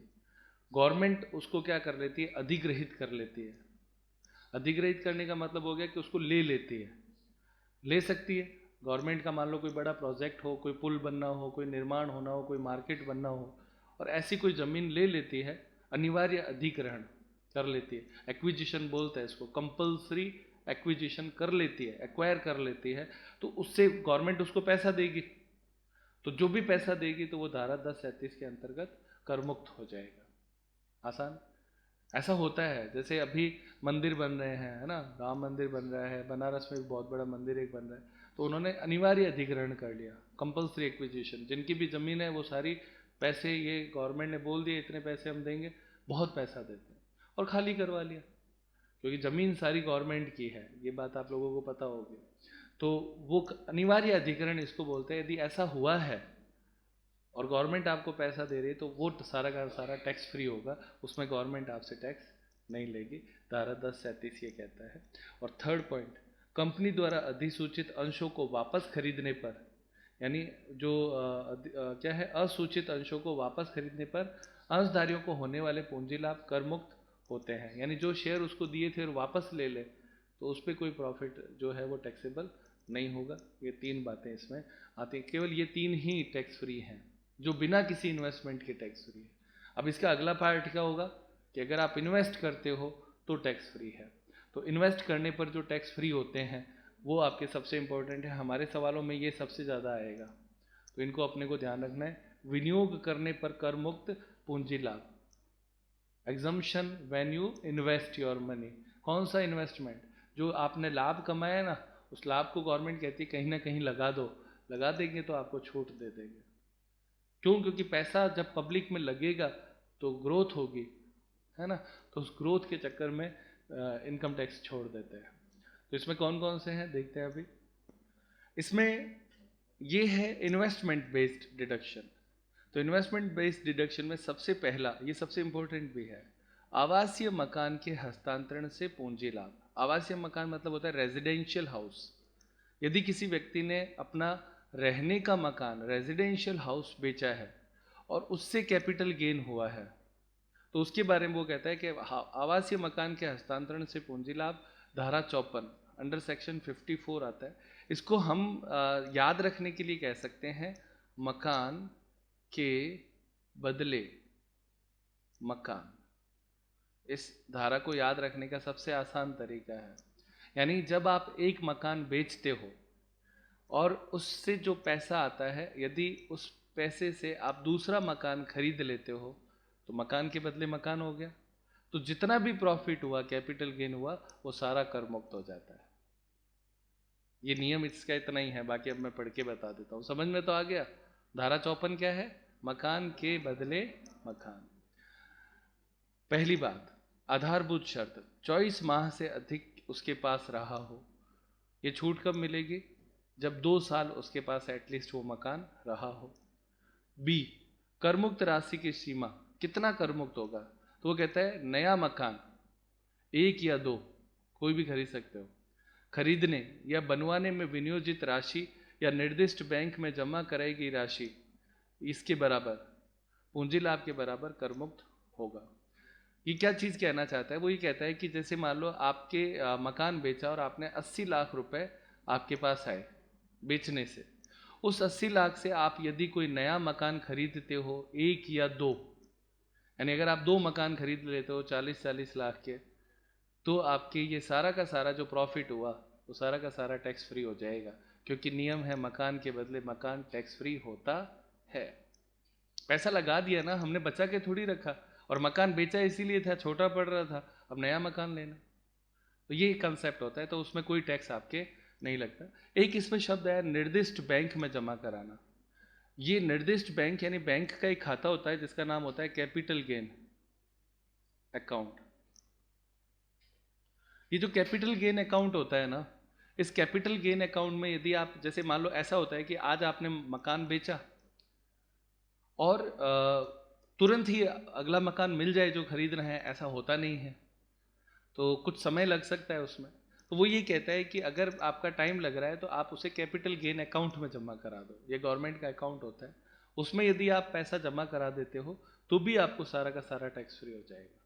गवर्नमेंट उसको क्या कर लेती है, अधिग्रहित कर लेती है। अधिग्रहित करने का मतलब हो गया कि उसको ले लेती है, ले सकती है। गवर्नमेंट का मान लो कोई बड़ा प्रोजेक्ट हो, कोई पुल बनना हो, कोई निर्माण होना हो, कोई मार्केट बनना हो, और ऐसी कोई ज़मीन ले लेती है, अनिवार्य अधिग्रहण कर लेती है, एक्विजिशन बोलते हैं इसको, कंपल्सरी एक्विजिशन कर लेती है, एक्वायर कर लेती है, तो उससे गवर्नमेंट उसको पैसा देगी। तो जो भी पैसा देगी तो वो धारा 1037 के अंतर्गत कर मुक्त हो जाएगा। आसान। ऐसा होता है, जैसे अभी मंदिर बन रहे हैं, है ना, राम मंदिर बन रहा है, बनारस में बहुत बड़ा मंदिर एक बन रहा है, तो उन्होंने अनिवार्य अधिग्रहण कर लिया, कंपल्सरी एक्विजिशन। जिनकी भी ज़मीन है वो सारी पैसे, ये गवर्नमेंट ने बोल दिए इतने पैसे हम देंगे, बहुत पैसा देते हैं, और खाली करवा लिया, क्योंकि ज़मीन सारी गवर्नमेंट की है, ये बात आप लोगों को पता होगी। तो वो अनिवार्य अधिग्रहण इसको बोलते हैं। यदि ऐसा हुआ है और गवर्नमेंट आपको पैसा दे रही है तो वो सारा का सारा टैक्स फ्री होगा, उसमें गवर्नमेंट आपसे टैक्स नहीं लेगी, धारा 1037 ये कहता है। और थर्ड पॉइंट, कंपनी द्वारा अधिसूचित अंशों को वापस खरीदने पर, यानी जो क्या है, असूचित अंशों को वापस खरीदने पर अंशधारियों को होने वाले पूंजी लाभ कर मुक्त होते हैं। यानी जो शेयर उसको दिए थे और वापस ले ले तो उस पर कोई प्रॉफिट जो है वो टैक्सेबल नहीं होगा। ये 3 बातें इसमें आती हैं, केवल ये 3 ही टैक्स फ्री हैं जो बिना किसी इन्वेस्टमेंट के टैक्स फ्री है। अब इसका अगला पार्ट क्या होगा कि अगर आप इन्वेस्ट करते हो तो टैक्स फ्री है। तो इन्वेस्ट करने पर जो टैक्स फ्री होते हैं वो आपके सबसे इंपॉर्टेंट है, हमारे सवालों में ये सबसे ज़्यादा आएगा, तो इनको अपने को ध्यान रखना है। विनियोग करने पर कर मुक्त पूंजी लाभ, exemption when you invest your money. कौन सा इन्वेस्टमेंट, जो आपने लाभ कमाया ना, उस लाभ को गवर्नमेंट कहती है कहीं ना कहीं लगा दो, लगा देंगे तो आपको छूट दे देंगे। क्यों, क्योंकि पैसा जब पब्लिक में लगेगा तो ग्रोथ होगी, है ना, तो उस ग्रोथ के चक्कर में इनकम टैक्स छोड़ देते हैं। तो इसमें कौन कौन से हैं देखते हैं। अभी इसमें ये है इन्वेस्टमेंट बेस्ड डिडक्शन। तो इन्वेस्टमेंट बेस्ड डिडक्शन में सबसे पहला, ये सबसे इंपॉर्टेंट भी है, आवासीय मकान के हस्तांतरण से पूंजी लाभ। आवासीय मकान मतलब होता है रेजिडेंशियल हाउस। यदि किसी व्यक्ति ने अपना रहने का मकान रेजिडेंशियल हाउस बेचा है और उससे कैपिटल गेन हुआ है, तो उसके बारे में वो कहता है कि आवासीय मकान के हस्तांतरण से पूंजी लाभ, धारा 54 अंडर सेक्शन 54 आता है। इसको हम याद रखने के लिए कह सकते हैं मकान के बदले मकान। इस धारा को याद रखने का सबसे आसान तरीका है, यानी जब आप एक मकान बेचते हो और उससे जो पैसा आता है, यदि उस पैसे से आप दूसरा मकान खरीद लेते हो तो मकान के बदले मकान हो गया। तो जितना भी प्रॉफिट हुआ, कैपिटल गेन हुआ, वो सारा कर मुक्त हो जाता है। ये नियम इसका इतना ही है, बाकी अब मैं पढ़ के बता देता हूँ। समझ में तो आ गया? धारा 54 क्या है? मकान के बदले मकान। पहली बात, आधारभूत शर्त 24 माह से अधिक उसके पास रहा हो। ये छूट कब मिलेगी? जब 2 साल उसके पास एटलीस्ट वो मकान रहा हो। बी, करमुक्त राशि की सीमा, कितना करमुक्त होगा? तो वो कहता है नया मकान 1 या 2 कोई भी खरीद सकते हो, खरीदने या बनवाने में विनियोजित राशि या निर्दिष्ट बैंक में जमा कराई गई राशि इसके बराबर, पूंजी लाभ के बराबर करमुक्त होगा। ये क्या चीज़ कहना चाहता है? वो ये कहता है कि जैसे मान लो आपके मकान बेचा और आपने 80 लाख रुपए आपके पास आए बेचने से, उस 80 लाख से आप यदि कोई नया मकान खरीदते हो 1 या 2, यानी अगर आप 2 मकान खरीद लेते हो 40-40 लाख के, तो आपके ये सारा का सारा जो प्रॉफिट हुआ वो सारा का सारा टैक्स फ्री हो जाएगा, क्योंकि नियम है मकान के बदले मकान टैक्स फ्री होता है। पैसा लगा दिया ना हमने, बचा के थोड़ी रखा, और मकान बेचा इसीलिए था, छोटा पड़ रहा था, अब नया मकान लेना, तो ये कंसेप्ट होता है। तो उसमें कोई टैक्स आपके नहीं लगता। एक इसमें शब्द है निर्दिष्ट बैंक में जमा कराना। ये निर्दिष्ट बैंक यानी बैंक का एक खाता होता है जिसका नाम होता है कैपिटल गेन अकाउंट। ये जो कैपिटल गेन अकाउंट होता है ना, इस कैपिटल गेन अकाउंट में यदि आप, जैसे मान लो ऐसा होता है कि आज आपने मकान बेचा और तुरंत ही अगला मकान मिल जाए जो खरीदना है, ऐसा होता नहीं है, तो कुछ समय लग सकता है उसमें। तो वो ये कहता है कि अगर आपका टाइम लग रहा है तो आप उसे कैपिटल गेन अकाउंट में जमा करा दो। ये गवर्नमेंट का अकाउंट होता है, उसमें यदि आप पैसा जमा करा देते हो तो भी आपको सारा का सारा टैक्स फ्री हो जाएगा।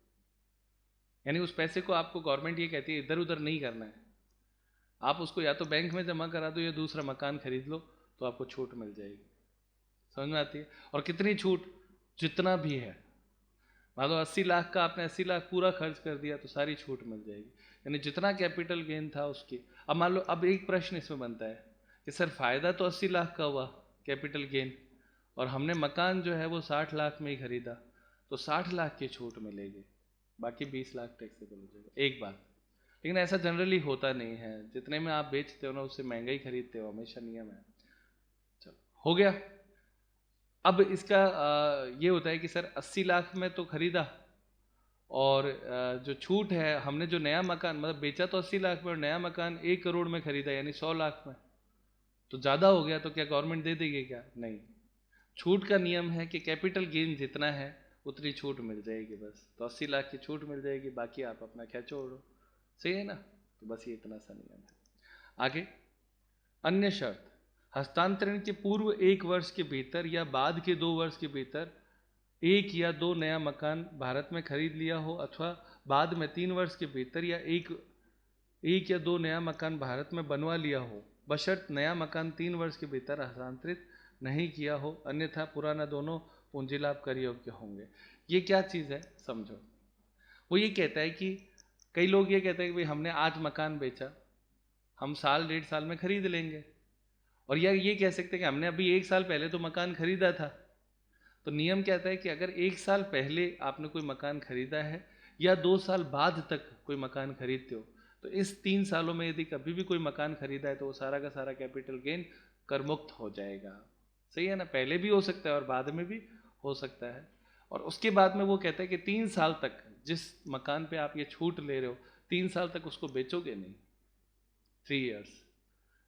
यानी उस पैसे को आपको गवर्नमेंट ये कहती है इधर उधर नहीं करना है, आप उसको या तो बैंक में जमा करा दो या दूसरा मकान खरीद लो, तो आपको छूट मिल जाएगी। समझ में आती है? और कितनी छूट? जितना भी है। मान लो 80 लाख का आपने 80 लाख पूरा खर्च कर दिया तो सारी छूट मिल जाएगी, यानी जितना कैपिटल गेन था उसकी। अब मान लो, अब एक प्रश्न इसमें बनता है कि सर फायदा तो 80 लाख का हुआ कैपिटल गेन, और हमने मकान जो है वो 60 लाख में ही खरीदा, तो 60 लाख की छूट मिलेगी, बाकी 20 लाख टैक्सेबल हो जाएगा। एक बात, लेकिन ऐसा जनरली होता नहीं है, जितने में आप बेचते हो ना उससे महंगा ही खरीदते हो, हमेशा नियम है। चलो हो गया। अब इसका ये होता है कि सर 80 लाख में तो खरीदा, और जो छूट है, हमने जो नया मकान मतलब बेचा तो 80 लाख में और नया मकान 1 करोड़ में खरीदा, यानी 100 लाख में, तो ज़्यादा हो गया, तो क्या गवर्नमेंट दे देगी क्या? नहीं। छूट का नियम है कि कैपिटल गेन जितना है उतनी छूट मिल जाएगी बस। तो 80 लाख की छूट मिल जाएगी, बाकी आप अपना खर्चो ओढ़ो। सही है ना? तो बस ये इतना सा नियम है। आगे, अन्य शर्त, हस्तांतरण के पूर्व 1 वर्ष के भीतर या बाद के 2 वर्ष के भीतर 1 या 2 नया मकान भारत में खरीद लिया हो, अथवा बाद में 3 वर्ष के भीतर या एक या 2 नया मकान भारत में बनवा लिया हो, बशर्त नया मकान 3 वर्ष के भीतर हस्तांतरित नहीं किया हो, अन्यथा पुराना दोनों पूंजी लाभ कर योग्य होंगे। ये क्या चीज़ है समझो। वो ये कहता है कि कई लोग ये कहते हैं कि भाई हमने आज मकान बेचा, हम साल 1.5 साल में खरीद लेंगे, और या ये कह सकते हैं कि हमने अभी 1 साल पहले तो मकान खरीदा था। तो नियम कहता है कि अगर 1 साल पहले आपने कोई मकान खरीदा है या 2 साल बाद तक कोई मकान खरीदते हो, तो इस 3 सालों में यदि कभी भी कोई मकान खरीदा है तो वो सारा का सारा कैपिटल गेन कर मुक्त हो जाएगा। सही है ना? पहले भी हो सकता है और बाद में भी हो सकता है। और उसके बाद में वो कहता है कि 3 साल तक जिस मकान पे आप ये छूट ले रहे हो, 3 साल तक उसको बेचोगे नहीं, 3 इयर्स।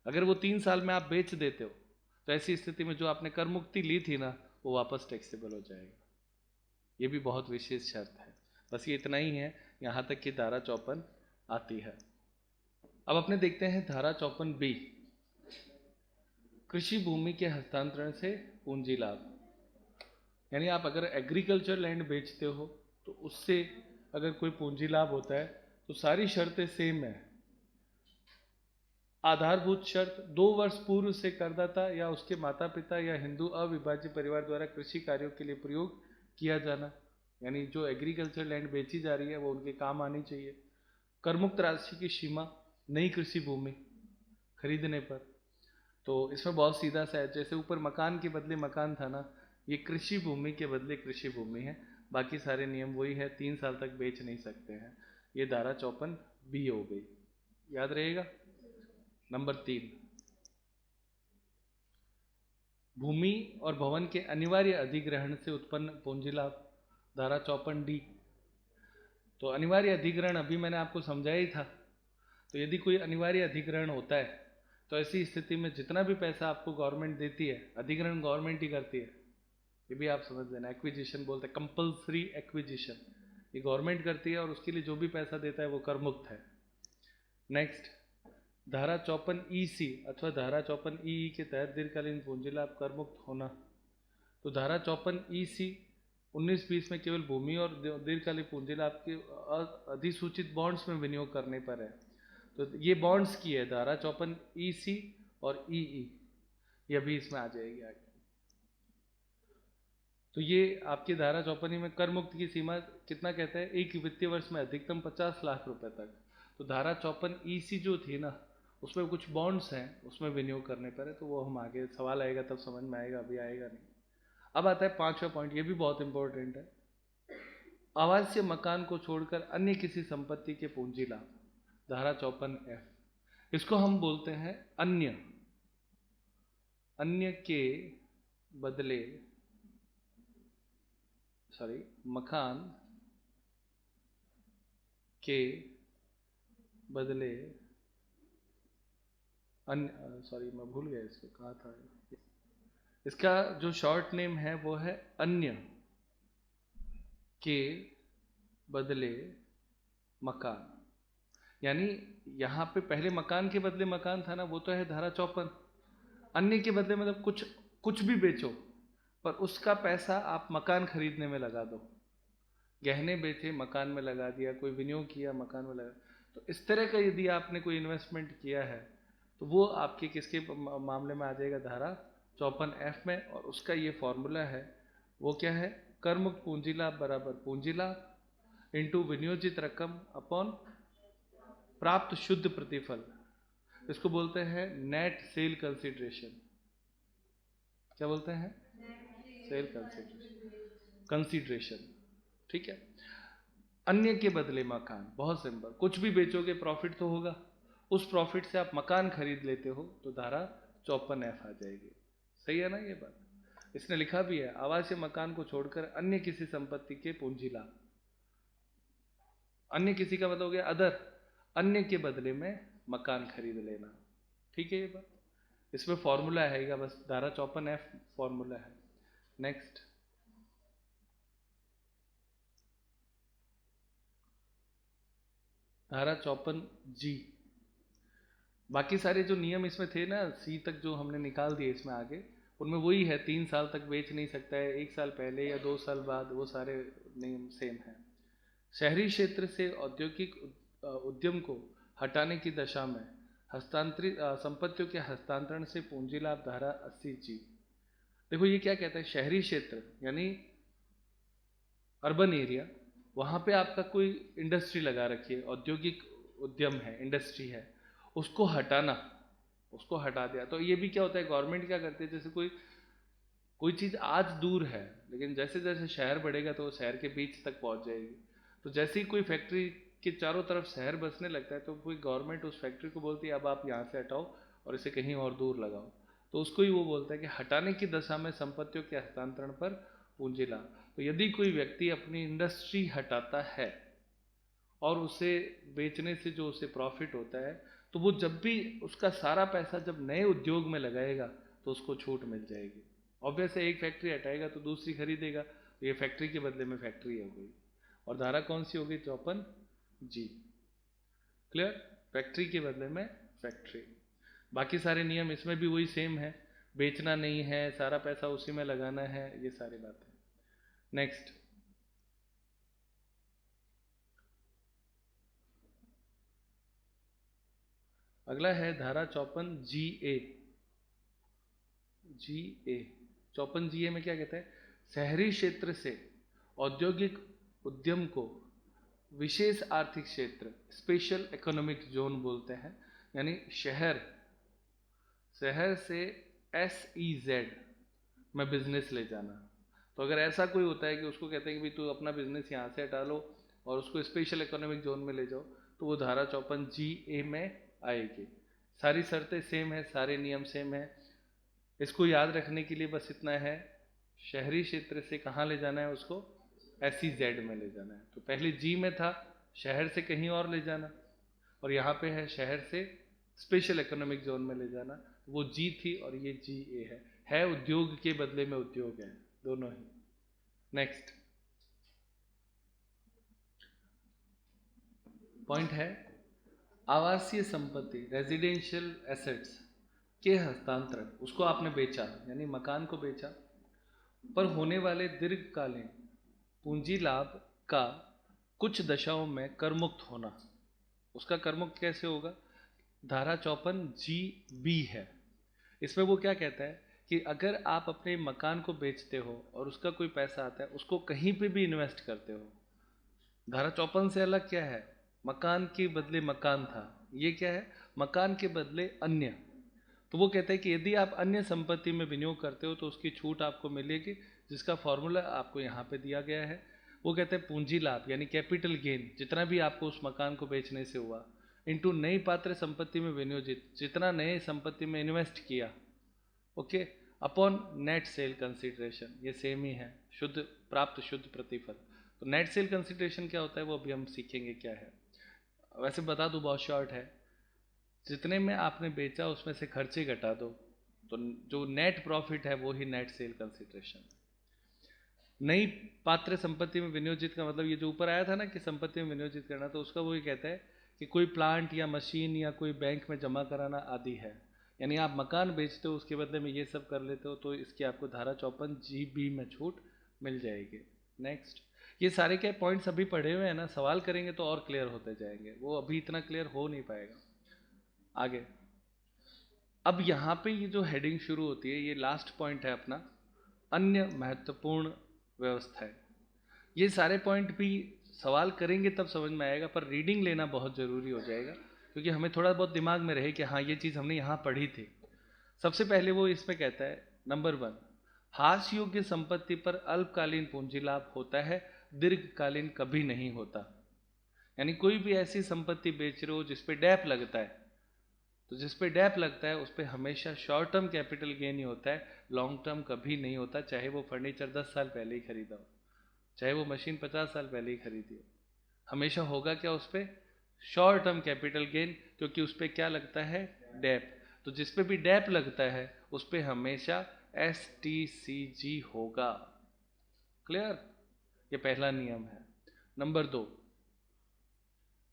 अगर वो 3 साल में आप बेच देते हो तो ऐसी स्थिति में जो आपने कर मुक्ति ली थी ना, वो वापस टैक्सेबल हो जाएगा। ये भी बहुत विशेष शर्त है। बस ये इतना ही है यहाँ तक कि धारा 54 आती है। अब अपने देखते हैं धारा 54B, कृषि भूमि के हस्तांतरण से पूंजी लाभ। यानी आप अगर एग्रीकल्चर लैंड बेचते हो तो उससे अगर कोई पूंजी लाभ होता है तो सारी शर्तें सेम है। आधारभूत शर्त 2 वर्ष पूर्व से करदाता या उसके माता पिता या हिंदू अविभाज्य परिवार द्वारा कृषि कार्यों के लिए प्रयोग किया जाना। यानी जो एग्रीकल्चर लैंड बेची जा रही है वो उनके काम आनी चाहिए। करमुक्त राशि की सीमा नई कृषि भूमि खरीदने पर, तो इसमें बहुत सीधा सा है। जैसे ऊपर मकान के बदले मकान था ना, ये कृषि भूमि के बदले कृषि भूमि है। बाकी सारे नियम वही है, 3 साल तक बेच नहीं सकते हैं। ये धारा 54B हो गई, याद रहेगा। नंबर 3, भूमि और भवन के अनिवार्य अधिग्रहण से उत्पन्न पूंजी लाभ, धारा 54D। तो अनिवार्य अधिग्रहण अभी मैंने आपको समझाया ही था। तो यदि कोई अनिवार्य अधिग्रहण होता है तो ऐसी स्थिति में जितना भी पैसा आपको गवर्नमेंट देती है, अधिग्रहण गवर्नमेंट ही करती है। ये भी आप समझ लेना। एक्विजिशन बोलते हैं, कंपल्सरी एक्विजिशन, ये गवर्नमेंट करती है और उसके लिए जो भी पैसा देता है वो कर मुक्त है। नेक्स्ट, धारा 54EC अथवा धारा 54EE के तहत दीर्घकालीन पूंजी लाभ कर मुक्त होना। तो धारा 54EC 19-20 में केवल भूमि और दीर्घकालीन पूंजी लाभ के अधिसूचित बॉन्ड्स में विनियोग करने पर है। तो ये बॉन्ड्स की है धारा 54EC और EE, ये अभी इसमें आ जाएगी आगे। तो ये आपकी धारा 54 में कर मुक्त की सीमा कितना कहते हैं, एक वित्तीय वर्ष में अधिकतम 50 लाख रुपए तक। तो धारा 54EC जो थी ना, उसमें कुछ बॉन्ड्स हैं, उसमें विनियोग करने पर है। तो वो हम आगे सवाल आएगा तब समझ में आएगा, अभी आएगा नहीं। अब आता है 5वां पॉइंट, ये भी बहुत इंपॉर्टेंट है। आवासीय मकान को छोड़कर अन्य किसी संपत्ति के पूंजी लाभ, धारा 54F। इसको हम बोलते हैं अन्य। अन्य के बदले, मकान के बदले अन्य, मैं भूल गया इसको कहा था। इसका जो शॉर्ट नेम है वो है अन्य के बदले मकान। यानी यहाँ पे पहले मकान के बदले मकान था ना, वो तो है धारा 54। अन्य के बदले मतलब कुछ भी बेचो पर उसका पैसा आप मकान खरीदने में लगा दो। गहने बेचे मकान में लगा दिया, कोई विनियोग किया मकान में लगा। तो इस तरह का यदि आपने कोई इन्वेस्टमेंट किया है तो वो आपके किसके मामले में आ जाएगा, धारा 54F में। और उसका ये फॉर्मूला है, वो क्या है, कर मुक्त पूंजी लाभ बराबर पूंजी लाभ इंटू विनियोजित रकम अपॉन प्राप्त शुद्ध प्रतिफल। इसको बोलते हैं नेट सेल कंसिडरेशन। क्या बोलते हैं, सेल कंसिडरेशन। ठीक है। अन्य के बदले मकान, बहुत सिंपल, कुछ भी बेचोगे प्रॉफिट तो होगा, उस प्रॉफिट से आप मकान खरीद लेते हो तो धारा 54F आ जाएगी। सही है ना ये बात। इसने लिखा भी है, आवासीय मकान को छोड़कर अन्य किसी संपत्ति के पूंजी लाभ। अन्य किसी का मतलब हो गया अदर, अन्य के बदले में मकान खरीद लेना। ठीक है ये बात। इसमें फॉर्मूला है, बस धारा 54F फॉर्मूला है। नेक्स्ट, धारा 54G। बाकी सारे जो नियम इसमें थे ना, C तक जो हमने निकाल दिए इसमें आगे, उनमें वही है, 3 साल तक बेच नहीं सकता है, 1 साल पहले या 2 साल बाद, वो सारे नियम सेम है। शहरी क्षेत्र से औद्योगिक उद्यम को हटाने की दशा में हस्तांतरित संपत्तियों के हस्तांतरण से पूंजी लाभ, धारा 80G। देखो ये क्या कहता है, शहरी क्षेत्र यानी अर्बन एरिया, वहां पे आपका कोई इंडस्ट्री लगा रखी है, औद्योगिक उद्यम है, इंडस्ट्री है, उसको हटाना, उसको हटा दिया। तो ये भी क्या होता है, गवर्नमेंट क्या करती है, जैसे कोई चीज़ आज दूर है लेकिन जैसे जैसे शहर बढ़ेगा तो वो शहर के बीच तक पहुंच जाएगी। तो जैसे ही कोई फैक्ट्री के चारों तरफ शहर बसने लगता है तो कोई गवर्नमेंट उस फैक्ट्री को बोलती है अब आप यहाँ से हटाओ और इसे कहीं और दूर लगाओ। तो उसको ही वो बोलता है कि हटाने की दशा में संपत्तियों के हस्तांतरण पर पूंजी लाभ। तो यदि कोई व्यक्ति अपनी इंडस्ट्री हटाता है और उसे बेचने से जो उसे प्रॉफिट होता है, तो वो जब भी उसका सारा पैसा जब नए उद्योग में लगाएगा तो उसको छूट मिल जाएगी। ऑब्वियस है, एक फैक्ट्री हटाएगा तो दूसरी खरीदेगा, तो ये फैक्ट्री के बदले में फैक्ट्री हो गई। और धारा कौन सी होगी? 54G। क्लियर? फैक्ट्री के बदले में फैक्ट्री। बाकी सारे नियम इसमें भी वही सेम है, बेचना नहीं है, सारा पैसा उसी में लगाना है, ये सारी बातें। नेक्स्ट, अगला है धारा 54GA। GA 54GA में क्या कहता है? शहरी क्षेत्र से औद्योगिक उद्यम को विशेष आर्थिक क्षेत्र, स्पेशल इकोनॉमिक जोन बोलते हैं, यानी शहर से SEZ में बिजनेस ले जाना। तो अगर ऐसा कोई होता है कि उसको कहते हैं कि भाई तू अपना बिजनेस यहाँ से हटा लो और उसको स्पेशल इकोनॉमिक जोन में ले जाओ, तो वो धारा 54GA में आएगी। सारी शर्तें सेम है, सारे नियम सेम है। इसको याद रखने के लिए बस इतना है, शहरी क्षेत्र से कहाँ ले जाना है उसको? SEZ में ले जाना है। तो पहले G में था शहर से कहीं और ले जाना, और यहाँ पे है शहर से स्पेशल इकोनॉमिक जोन में ले जाना। वो G थी और ये GA है उद्योग के बदले में उद्योग है, दोनों ही। नेक्स्ट पॉइंट है आवासीय संपत्ति, रेजिडेंशियल एसेट्स के हस्तांतरण। उसको आपने बेचा, यानी मकान को बेचा, पर होने वाले दीर्घकालीन पूंजी लाभ का कुछ दशाओं में करमुक्त होना। उसका करमुक्त कैसे होगा? धारा 54GB है। इसमें वो क्या कहता है कि अगर आप अपने मकान को बेचते हो और उसका कोई पैसा आता है, उसको कहीं पे भी इन्वेस्ट करते हो। धारा 54 से अलग क्या है? मकान के बदले मकान था, ये क्या है? मकान के बदले अन्य। तो वो कहता है कि यदि आप अन्य संपत्ति में विनियोग करते हो तो उसकी छूट आपको मिलेगी, जिसका फॉर्मूला आपको यहाँ पे दिया गया है। वो कहते हैं पूंजी लाभ यानी कैपिटल गेन, जितना भी आपको उस मकान को बेचने से हुआ, इनटू नई पात्र संपत्ति में विनियोजित, जितना नए संपत्ति में इन्वेस्ट किया, okay, upon net sale consideration. ये सेम ही है, शुद्ध प्राप्त शुद्ध प्रतिफल। तो नेट सेल कंसिडरेशन क्या होता है वो अभी हम सीखेंगे क्या है। वैसे बता दूं, बहुत शॉर्ट है, जितने में आपने बेचा उसमें से खर्चे घटा दो, तो जो नेट प्रॉफिट है वो ही नेट सेल कंसिडरेशन। नई पात्र संपत्ति में विनियोजित का मतलब ये जो ऊपर आया था ना कि संपत्ति में विनियोजित करना, तो उसका वही कहता है कि कोई प्लांट या मशीन या कोई बैंक में जमा कराना आदि है। यानी आप मकान बेचते हो, उसके बदले में ये सब कर लेते हो, तो इसकी आपको धारा 54GB में छूट मिल जाएगी। नेक्स्ट, ये सारे क्या पॉइंट्स अभी पढ़े हुए हैं ना, सवाल करेंगे तो और क्लियर होते जाएंगे, वो अभी इतना क्लियर हो नहीं पाएगा। आगे, अब यहाँ पे ये जो हेडिंग शुरू होती है, ये लास्ट पॉइंट है अपना, अन्य महत्वपूर्ण व्यवस्थाएं। ये सारे पॉइंट भी सवाल करेंगे तब समझ में आएगा, पर रीडिंग लेना बहुत ज़रूरी हो जाएगा, क्योंकि हमें थोड़ा बहुत दिमाग में रहे कि हाँ ये चीज़ हमने यहाँ पढ़ी थी। सबसे पहले वो इसमें कहता है, नंबर 1, हास्य योग्य संपत्ति पर अल्पकालीन पूंजी लाभ होता है, दीर्घकालीन कभी नहीं होता। यानी कोई भी ऐसी संपत्ति बेच रहे हो जिसपे डैप लगता है, तो जिस पे डैप लगता है उस पर हमेशा शॉर्ट टर्म कैपिटल गेन ही होता है, लॉन्ग टर्म कभी नहीं होता। चाहे वो फर्नीचर 10 साल पहले ही खरीदा हो, चाहे वो मशीन 50 साल पहले ही खरीदी हो, हमेशा होगा क्या उस पर? शॉर्ट टर्म कैपिटल गेन, क्योंकि उस पर क्या लगता है? डैप। तो जिस पे भी डैप लगता है उस पर हमेशा STCG होगा। क्लियर? ये पहला नियम है। नंबर 2,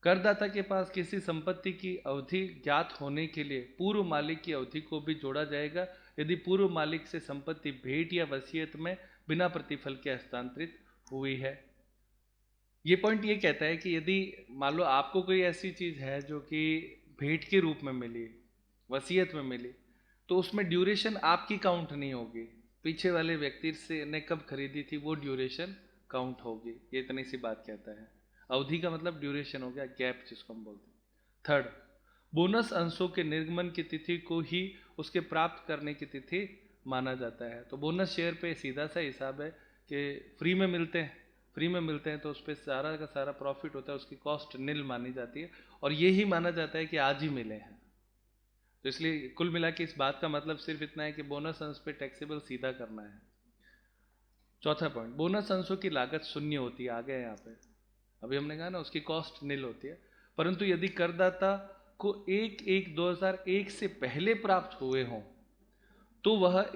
करदाता के पास किसी संपत्ति की अवधि ज्ञात होने के लिए पूर्व मालिक की अवधि को भी जोड़ा जाएगा, यदि पूर्व मालिक से संपत्ति भेंट या वसीयत में बिना प्रतिफल के हस्तांतरित हुई है। ये पॉइंट ये कहता है कि यदि मान लो आपको कोई ऐसी चीज है जो कि भेंट के रूप में मिली, वसीयत में मिली, तो उसमें ड्यूरेशन आपकी काउंट नहीं होगी, पीछे वाले व्यक्ति से ने कब खरीदी थी वो ड्यूरेशन काउंट होगी। ये इतनी सी बात कहता है। अवधि का मतलब ड्यूरेशन हो गया, गैप जिसको हम बोलते हैं। थर्ड, बोनस अंशों के निर्गमन की तिथि को ही उसके प्राप्त करने की तिथि माना जाता है। तो बोनस शेयर पे सीधा सा हिसाब है कि फ्री में मिलते हैं तो उस पर सारा का सारा प्रॉफिट होता है, उसकी कॉस्ट निल मानी जाती है, और ये ही माना जाता है कि आज ही मिले हैं। तो इसलिए कुल मिला के इस बात का मतलब सिर्फ इतना है कि बोनस अंश पे टैक्सेबल सीधा करना है। चौथा पॉइंट, बोनस अंशों की लागत शून्य होती है। आ गया यहाँ पे, अभी हमने कहा ना उसकी कॉस्ट निल होती है, परंतु यदि करदाता को 1/1/2001 से पहले प्राप्त हुए हों तो वह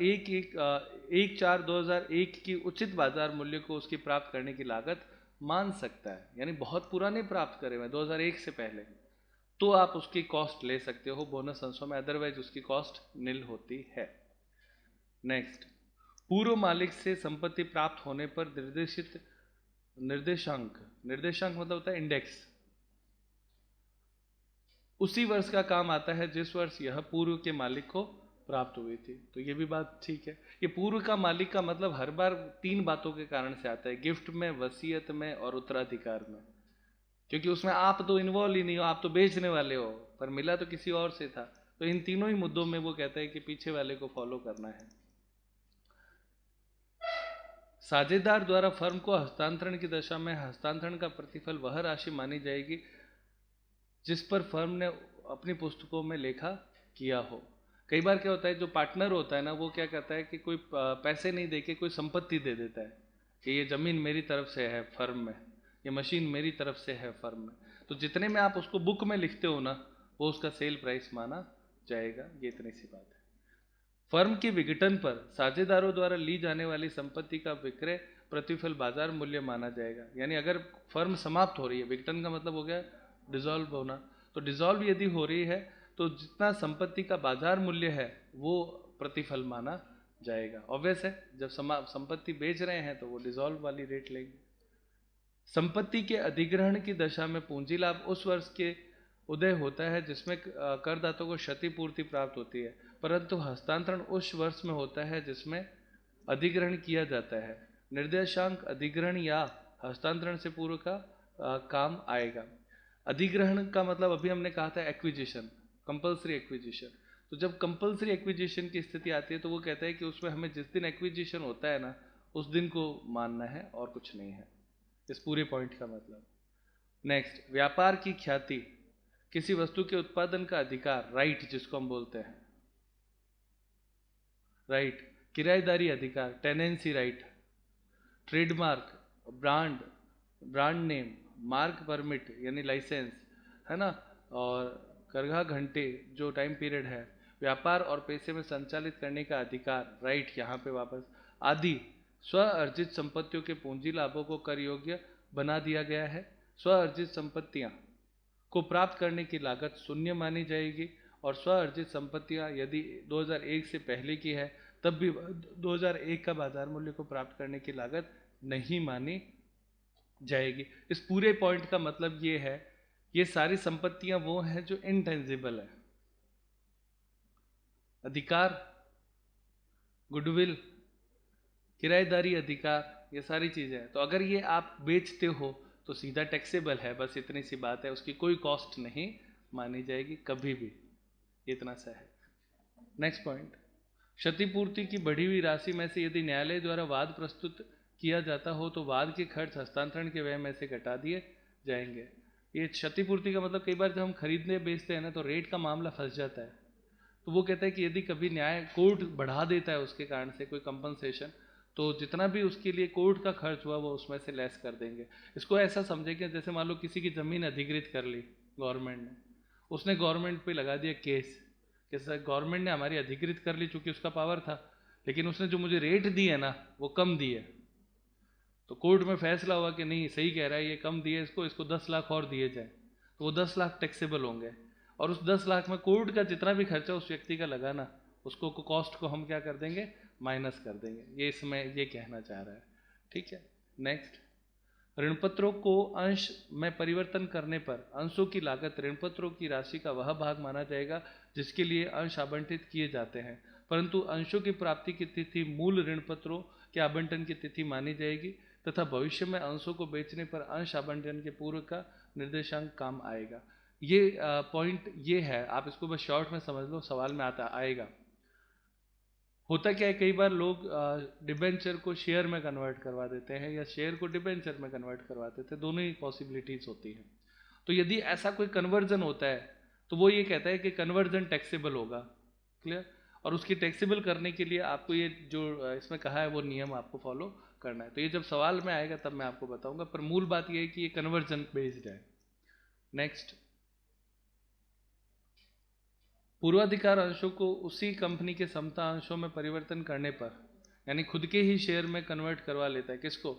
1/4/2001 की उचित बाजार मूल्य को उसकी प्राप्त करने की लागत मान सकता है, यानी बहुत पुराने प्राप्त करे हुए 2001 से पहले, तो आप उसकी कॉस्ट ले सकते हो बोनस अंशों में, अदरवाइज उसकी कॉस्ट निल होती है। नेक्स्ट, पूर्व मालिक से संपत्ति प्राप्त होने पर निर्देशित निर्देशांक, निर्देशांक मतलब होता है इंडेक्स, उसी वर्ष का काम आता है जिस वर्ष यह पूर्व के मालिक को प्राप्त हुई थी। तो ये भी बात ठीक है। ये पूर्व का मालिक का मतलब हर बार 3 बातों के कारण से आता है, गिफ्ट में, वसीयत में और उत्तराधिकार में, क्योंकि उसमें आप तो इन्वॉल्व ही नहीं हो, आप तो बेचने वाले हो, पर मिला तो किसी और से था। तो इन तीनों ही मुद्दों में वो कहता है कि पीछे वाले को फॉलो करना है। साझेदार द्वारा फर्म को हस्तांतरण की दशा में हस्तांतरण का प्रतिफल वह राशि मानी जाएगी जिस पर फर्म ने अपनी पुस्तकों में लेखा किया हो। कई बार क्या होता है, जो पार्टनर होता है ना, वो क्या करता है कि कोई पैसे नहीं देके कोई संपत्ति दे देता है कि ये जमीन मेरी तरफ से है फर्म में, ये मशीन मेरी तरफ से है फर्म में, तो जितने में आप उसको बुक में लिखते हो ना, वो उसका सेल प्राइस माना जाएगा। ये इतनी सी बात है। फर्म के विघटन पर साझेदारों द्वारा ली जाने वाली संपत्ति का विक्रय प्रतिफल बाजार मूल्य माना जाएगा। यानी अगर फर्म समाप्त हो रही है, विघटन का मतलब हो गया डिसॉल्व होना, तो डिसॉल्व यदि हो रही है तो जितना संपत्ति का बाजार मूल्य है वो प्रतिफल माना जाएगा। ऑब्वियस है, जब संपत्ति बेच रहे हैं तो वो डिसॉल्व वाली रेट लेंगे। संपत्ति के अधिग्रहण की दशा में पूंजी लाभ उस वर्ष के उदय होता है जिसमें करदाता को क्षतिपूर्ति प्राप्त होती है, परंतु हस्तांतरण उस वर्ष में होता है जिसमें अधिग्रहण किया जाता है। निर्देशांक अधिग्रहण या हस्तांतरण से पूर्व का काम आएगा। अधिग्रहण का मतलब अभी हमने कहा था एक्विजिशन, कंपल्सरी एक्विजिशन। तो जब कंपल्सरी एक्विजिशन की स्थिति आती है तो वो कहता है कि उसमें हमें जिस दिन एक्विजिशन होता है ना, उस दिन को मानना है और कुछ नहीं है, इस पूरे पॉइंट का मतलब। नेक्स्ट, व्यापार की ख्याति, किसी वस्तु के उत्पादन का अधिकार, राइट जिसको हम बोलते हैं, राइट, किराएदारी अधिकार, tenancy right, trademark, brand, brand name, mark permit यानी लाइसेंस, है ना, और करघा घंटे जो टाइम पीरियड है, व्यापार और पैसे में संचालित करने का अधिकार, राइट यहाँ पे वापस, आदि स्व अर्जित संपत्तियों के पूंजी लाभों को कर योग्य बना दिया गया है। स्व अर्जित संपत्तियां को प्राप्त करने की लागत शून्य मानी जाएगी और स्व अर्जित संपत्तियां यदि 2001 से पहले की है तब भी 2001 का बाजार मूल्य को प्राप्त करने की लागत नहीं मानी जाएगी। इस पूरे पॉइंट का मतलब ये है, ये सारी संपत्तियां वो हैं जो इनटेंजिबल है, अधिकार, गुडविल, किराएदारी अधिकार, ये सारी चीजें हैं। तो अगर ये आप बेचते हो तो सीधा टैक्सेबल है, बस इतनी सी बात है, उसकी कोई कॉस्ट नहीं मानी जाएगी कभी भी, इतना सा है। नेक्स्ट पॉइंट, क्षतिपूर्ति की बढ़ी हुई राशि में से यदि न्यायालय द्वारा वाद प्रस्तुत किया जाता हो तो वाद के खर्च हस्तांतरण के व्यय में से घटा दिए जाएंगे। ये क्षतिपूर्ति का मतलब, कई बार जब हम खरीदने बेचते हैं ना तो रेट का मामला फंस जाता है, तो वो कहता है कि यदि कभी न्याय कोर्ट बढ़ा देता है उसके कारण से कोई कंपनसेशन, तो जितना भी उसके लिए कोर्ट का खर्च हुआ वो उसमें से लेस कर देंगे। इसको ऐसा समझेंगे जैसे मान लो किसी की ज़मीन अधिकृत कर ली गवर्नमेंट ने, उसने गवर्नमेंट पे लगा दिया केस कि सर गवर्नमेंट ने हमारी अधिकृत कर ली चूंकि उसका पावर था, लेकिन उसने जो मुझे रेट दी है ना वो कम दी है। तो कोर्ट में फैसला हुआ कि नहीं सही कह रहा है, ये कम दिए, इसको 10 लाख और दिए जाए, तो वो 10 लाख टैक्सेबल होंगे। और उस 10 लाख में कोर्ट का जितना भी खर्चा उस व्यक्ति का लगा ना, उसको कॉस्ट को हम क्या कर देंगे, माइनस कर देंगे। ये इसमें ये कहना चाह रहा है, ठीक है। नेक्स्ट, ऋणपत्रों को अंश में परिवर्तन करने पर अंशों की लागत ऋणपत्रों की राशि का वह भाग माना जाएगा जिसके लिए अंश आवंटित किए जाते हैं, परंतु अंशों की प्राप्ति की तिथि मूल ऋणपत्रों के आवंटन की तिथि मानी जाएगी तथा भविष्य में अंशों को बेचने पर अंश आवंटन के पूर्व का निर्देशांक काम आएगा। ये पॉइंट ये है, आप इसको बस शॉर्ट में समझ लो, सवाल में आता आएगा। होता क्या है, कई बार लोग डिबेंचर को शेयर में कन्वर्ट करवा देते हैं या शेयर को डिबेंचर में कन्वर्ट करवा देते हैं, दोनों ही पॉसिबिलिटीज होती हैं। तो यदि ऐसा कोई कन्वर्जन होता है तो वो ये कहता है कि कन्वर्जन टैक्सेबल होगा, क्लियर, और उसकी टैक्सेबल करने के लिए आपको ये जो इसमें कहा है वो नियम आपको फॉलो करना है। तो ये जब सवाल में आएगा तब मैं आपको बताऊंगा, पर मूल बात ये है कि ये कन्वर्जन बेस्ड है। नेक्स्ट, पूर्वाधिकार अंशों को उसी कंपनी के समता अंशों में परिवर्तन करने पर यानी खुद के ही शेयर में कन्वर्ट करवा लेता है। किसको?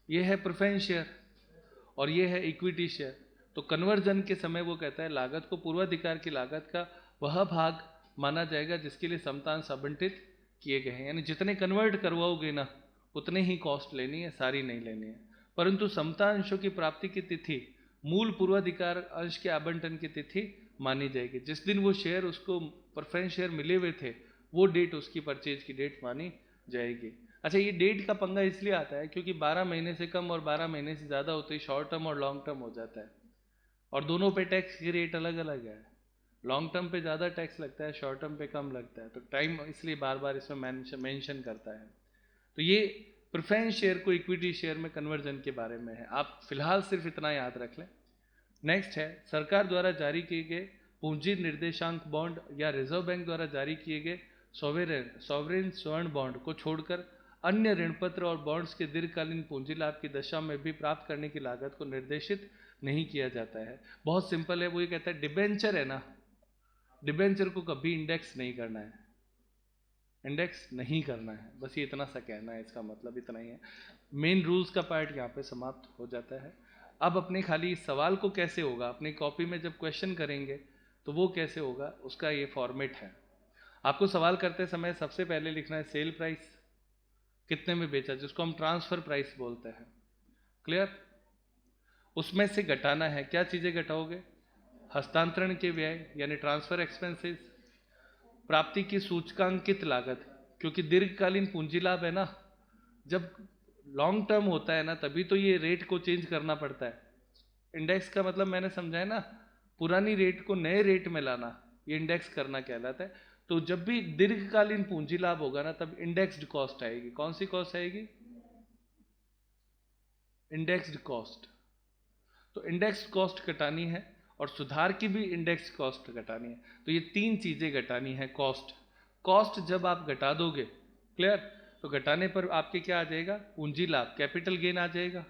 ये है प्रेफरेंस शेयर और ये है इक्विटी शेयर। तो कन्वर्जन के समय वो कहता है लागत को पूर्वाधिकार की लागत का वह भाग माना जाएगा जिसके लिए समतांश आवंटित किए गए हैं। यानी जितने कन्वर्ट करवाओगे ना उतने ही कॉस्ट लेनी है, सारी नहीं लेनी है। परंतु समतांशों की प्राप्ति की तिथि मूल पूर्वाधिकार अंश के आवंटन की तिथि मानी जाएगी। जिस दिन वो शेयर उसको प्रेफरेंस शेयर मिले हुए थे वो डेट उसकी परचेज की डेट मानी जाएगी। अच्छा, ये डेट का पंगा इसलिए आता है क्योंकि 12 महीने से कम और 12 महीने से ज़्यादा होते ही शॉर्ट टर्म और लॉन्ग टर्म हो जाता है, और दोनों पे टैक्स की रेट अलग अलग है। लॉन्ग टर्म पे ज़्यादा टैक्स लगता है, शॉर्ट टर्म पे कम लगता है। तो टाइम इसलिए बार बार इसमें मेंशन करता है। तो ये प्रेफरेंस शेयर को इक्विटी शेयर में कन्वर्जन के बारे में है। आप फिलहाल सिर्फ इतना याद रख लें। नेक्स्ट है सरकार द्वारा जारी किए गए पूंजी निर्देशांक बॉन्ड या रिजर्व बैंक द्वारा जारी किए गए सॉवरेन स्वर्ण बॉन्ड को छोड़कर अन्य ऋण पत्र और बॉन्ड्स के दीर्घकालीन पूंजी लाभ की दशा में भी प्राप्त करने की लागत को निर्देशित नहीं किया जाता है। बहुत सिंपल है, वो ये कहता है डिबेंचर है ना, डिबेंचर को कभी इंडेक्स नहीं करना है, इंडेक्स नहीं करना है, बस ये इतना सा कहना है। इसका मतलब इतना ही है। मेन रूल्स का पार्ट यहाँ पे समाप्त हो जाता है। अब अपने खाली इस सवाल को कैसे होगा, अपनी कॉपी में जब क्वेश्चन करेंगे तो वो कैसे होगा उसका ये फॉर्मेट है। आपको सवाल करते समय सबसे पहले लिखना है सेल प्राइस, कितने में बेचा, जिसको हम ट्रांसफर प्राइस बोलते हैं। क्लियर? उसमें से घटाना है, क्या चीजें घटाओगे? हस्तांतरण के व्यय यानी ट्रांसफर एक्सपेंसेस, प्राप्ति की सूचकांकित लागत, क्योंकि दीर्घकालीन पूंजी लाभ है ना, जब लॉन्ग टर्म होता है ना तभी तो ये रेट को चेंज करना पड़ता है। इंडेक्स का मतलब मैंने समझाया ना, पुरानी रेट को नए रेट में लाना, ये इंडेक्स करना कहलाता है। तो जब भी दीर्घकालीन पूंजी लाभ होगा ना तब इंडेक्स्ड कॉस्ट आएगी। कौन सी कॉस्ट आएगी? Indexed cost. तो इंडेक्स्ड कॉस्ट घटानी है और सुधार की भी इंडेक्स्ड कॉस्ट घटानी है। तो ये तीन चीजें घटानी है। कॉस्ट जब आप घटा दोगे, क्लियर, तो घटाने पर आपके क्या आ जाएगा? पूंजी लाभ, कैपिटल गेन आ जाएगा।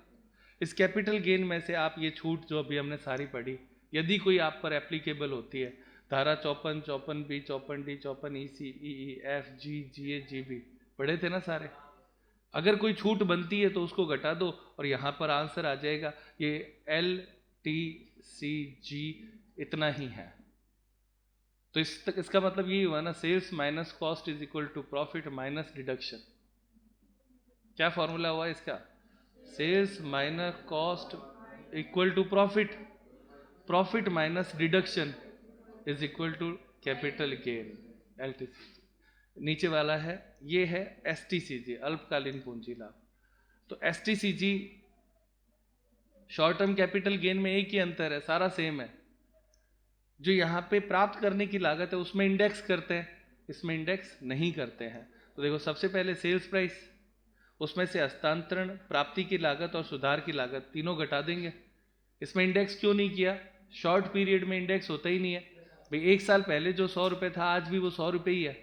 इस कैपिटल गेन में से आप ये छूट जो अभी हमने सारी पढ़ी, यदि कोई आप पर एप्लीकेबल होती है, धारा 54, 54B, 54D, 54EC, EE, F, G, GA, GB पढ़े थे ना सारे। अगर कोई छूट बनती है तो उसको घटा दो और यहाँ पर आंसर आ जाएगा ये LTCG इतना ही है। तो इसका मतलब यही हुआ ना, sales minus cost is equal to profit minus deduction. क्या फॉर्मूला हुआ इसका? Sales minus cost equal to profit, profit minus deduction is equal to capital gain, LTCG। नीचे वाला है, ये है STCG, अल्पकालीन पूंजी लाभ। तो STCG short term capital gain में एक ही अंतर है, सारा सेम है। जो यहाँ पे प्राप्त करने की लागत है उसमें इंडेक्स करते हैं, इसमें इंडेक्स नहीं करते हैं। तो देखो सबसे पहले सेल्स प्राइस, उसमें से हस्तांतरण, प्राप्ति की लागत और सुधार की लागत तीनों घटा देंगे। इसमें इंडेक्स क्यों नहीं किया? शॉर्ट पीरियड में इंडेक्स होता ही नहीं है भाई। एक साल पहले जो 100 रुपये था आज भी वो 100 रुपये ही है,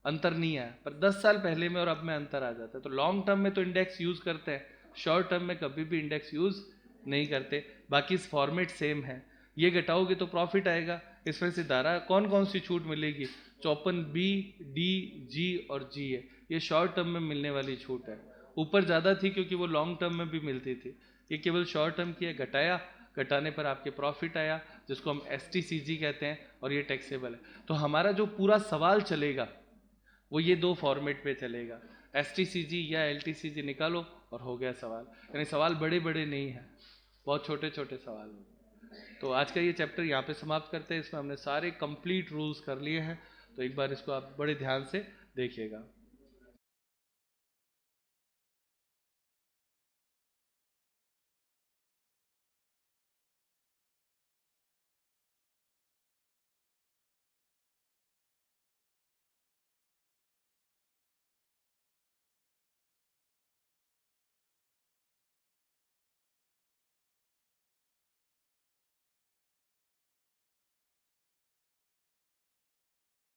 अंतर नहीं है। पर 10 साल पहले में और अब में अंतर आ जाता है। तो लॉन्ग टर्म में तो इंडेक्स यूज करते हैं, शॉर्ट टर्म में कभी भी इंडेक्स यूज नहीं करते। बाकी इस फॉर्मेट सेम है। ये घटाओगे तो प्रॉफिट आएगा। इसमें से धारा कौन कौन सी छूट मिलेगी? 54B, D, G और G है, ये शॉर्ट टर्म में मिलने वाली छूट है। ऊपर ज़्यादा थी क्योंकि वो लॉन्ग टर्म में भी मिलती थी, ये केवल शॉर्ट टर्म की है। घटाया, घटाने पर आपके प्रॉफिट आया जिसको हम STCG कहते हैं और ये टैक्सेबल है। तो हमारा जो पूरा सवाल चलेगा वो ये दो फॉर्मेट पे चलेगा, STCG या LTCG निकालो और हो गया सवाल। यानी सवाल बड़े बड़े नहीं हैं, बहुत छोटे छोटे सवाल हैं। तो आज का ये चैप्टर यहाँ पे समाप्त करते हैं। इसमें हमने सारे कंप्लीट रूल्स कर लिए हैं, तो एक बार इसको आप बड़े ध्यान से देखिएगा।